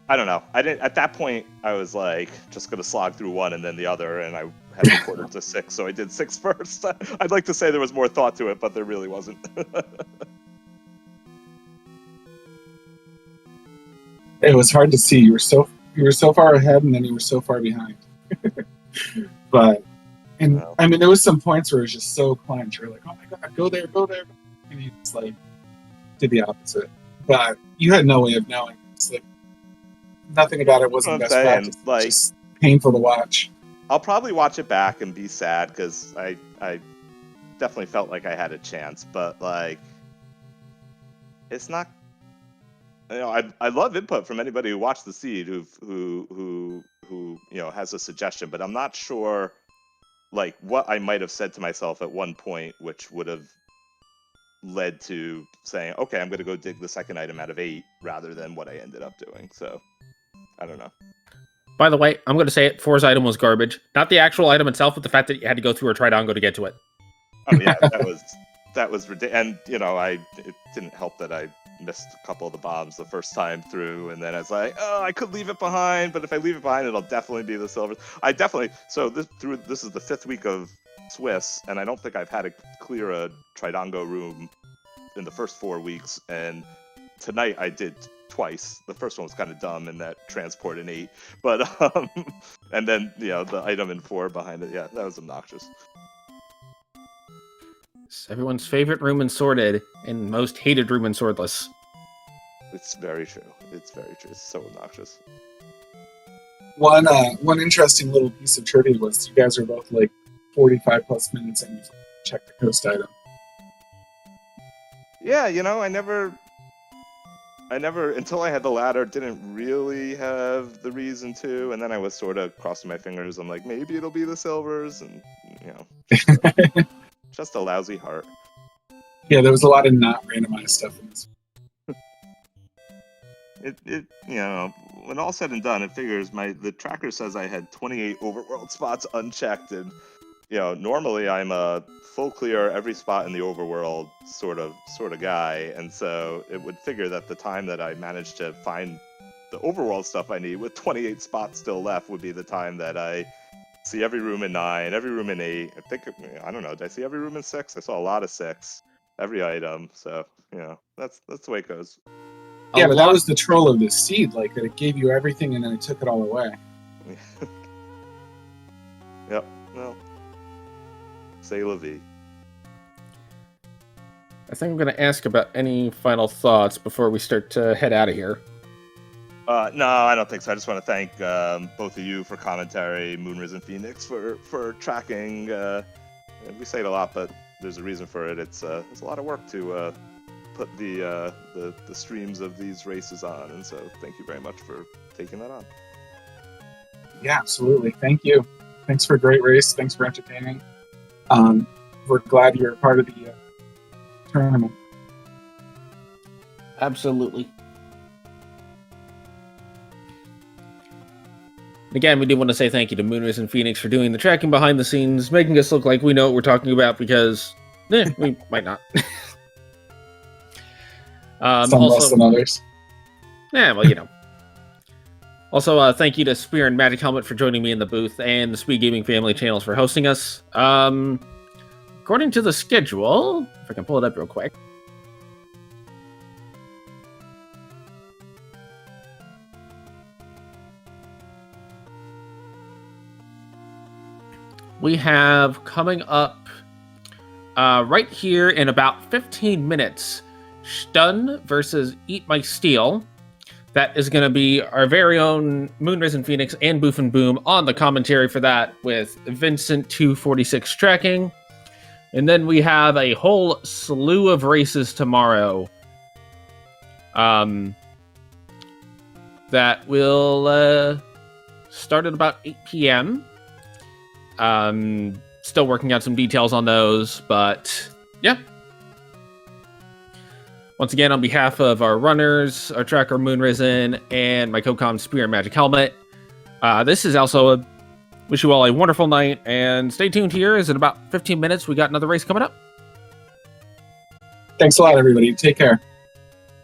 I don't know. At that point, I was like just gonna slog through one and then the other, and I had to quarter to 6, so I did 6 first. I'd like to say there was more thought to it, but there really wasn't. It was hard to see. You were so far ahead, and then you were so far behind. But I mean, there was some points where it was just so clenched. You're like, oh my god, go there, and you just like did the opposite. But you had no way of knowing. It's like nothing about it wasn't best practice. Like, just painful to watch. I'll probably watch it back and be sad because I definitely felt like I had a chance, but like it's not. You know, I love input from anybody who watched the seed who has a suggestion, but I'm not sure like what I might have said to myself at one point, which would have led to saying, okay, I'm going to go dig the second item out of 8 rather than what I ended up doing. So I don't know. By the way, I'm going to say it. 4's item was garbage. Not the actual item itself, but the fact that you had to go through a Tridango to get to it. Oh yeah, that was ridiculous. And it didn't help that I missed a couple of the bombs the first time through, and then I was like, oh, I could leave it behind, but if I leave it behind, it'll definitely be the silver. This is the 5th week of Swiss, and I don't think I've had to clear a Tridango room in the first 4 weeks, and tonight I did twice. The first one was kind of dumb in that transport in 8, but and then the item in 4 behind it, yeah, that was obnoxious. It's everyone's favorite room in Sorted and most hated room in Swordless. It's very true. It's so obnoxious. One interesting little piece of trivia was you guys are both like 45 plus minutes and you check the coast item. Yeah, I never I never, until I had the ladder, didn't really have the reason to, and then I was sort of crossing my fingers. I'm like, maybe it'll be the silvers, and just a lousy heart. Yeah, there was a lot of not randomized stuff in this. It when all said and done, it figures the tracker says I had 28 overworld spots unchecked, and normally I'm a full clear every spot in the overworld sort of guy, and so it would figure that the time that I managed to find the overworld stuff I need with 28 spots still left would be the time that I see every room in 9, every room in 8. I don't know, did I see every room in 6? I saw a lot of 6, every item. So that's the way it goes. Yeah, but that was the troll of this seed, like that it gave you everything and then it took it all away. Yep. Well, c'est la vie. I think I'm going to ask about any final thoughts before we start to head out of here. No, I don't think so. I just want to thank both of you for commentary, Moonrise and Phoenix for tracking. We say it a lot, but there's a reason for it. It's a lot of work to put the streams of these races on, and so thank you very much for taking that on. Yeah, absolutely. Thank you. Thanks for a great race. Thanks for entertaining. We're glad you're a part of the tournament. Absolutely. Again, we do want to say thank you to Moonrise and Phoenix for doing the tracking behind the scenes, making us look like we know what we're talking about, because we might not. Some also, less than others. Yeah, well, Also, thank you to Spear and Magic Helmet for joining me in the booth, and the SpeedGaming family channels for hosting us. According to the schedule, if I can pull it up real quick. We have coming up right here in about 15 minutes, Stun versus Eat My Steel. That is going to be our very own Moonrise and Phoenix and Boof and Boom on the commentary for that, with Vincent 246 tracking. And then we have a whole slew of races tomorrow that will start at about 8 p.m. Still working out some details on those, but yeah. Once again, on behalf of our runners, our tracker Moonrisen, and my co-com Spear and Magic Helmet, this is also wish you all a wonderful night, and stay tuned here, as in about 15 minutes we got another race coming up. Thanks a lot, everybody. Take care.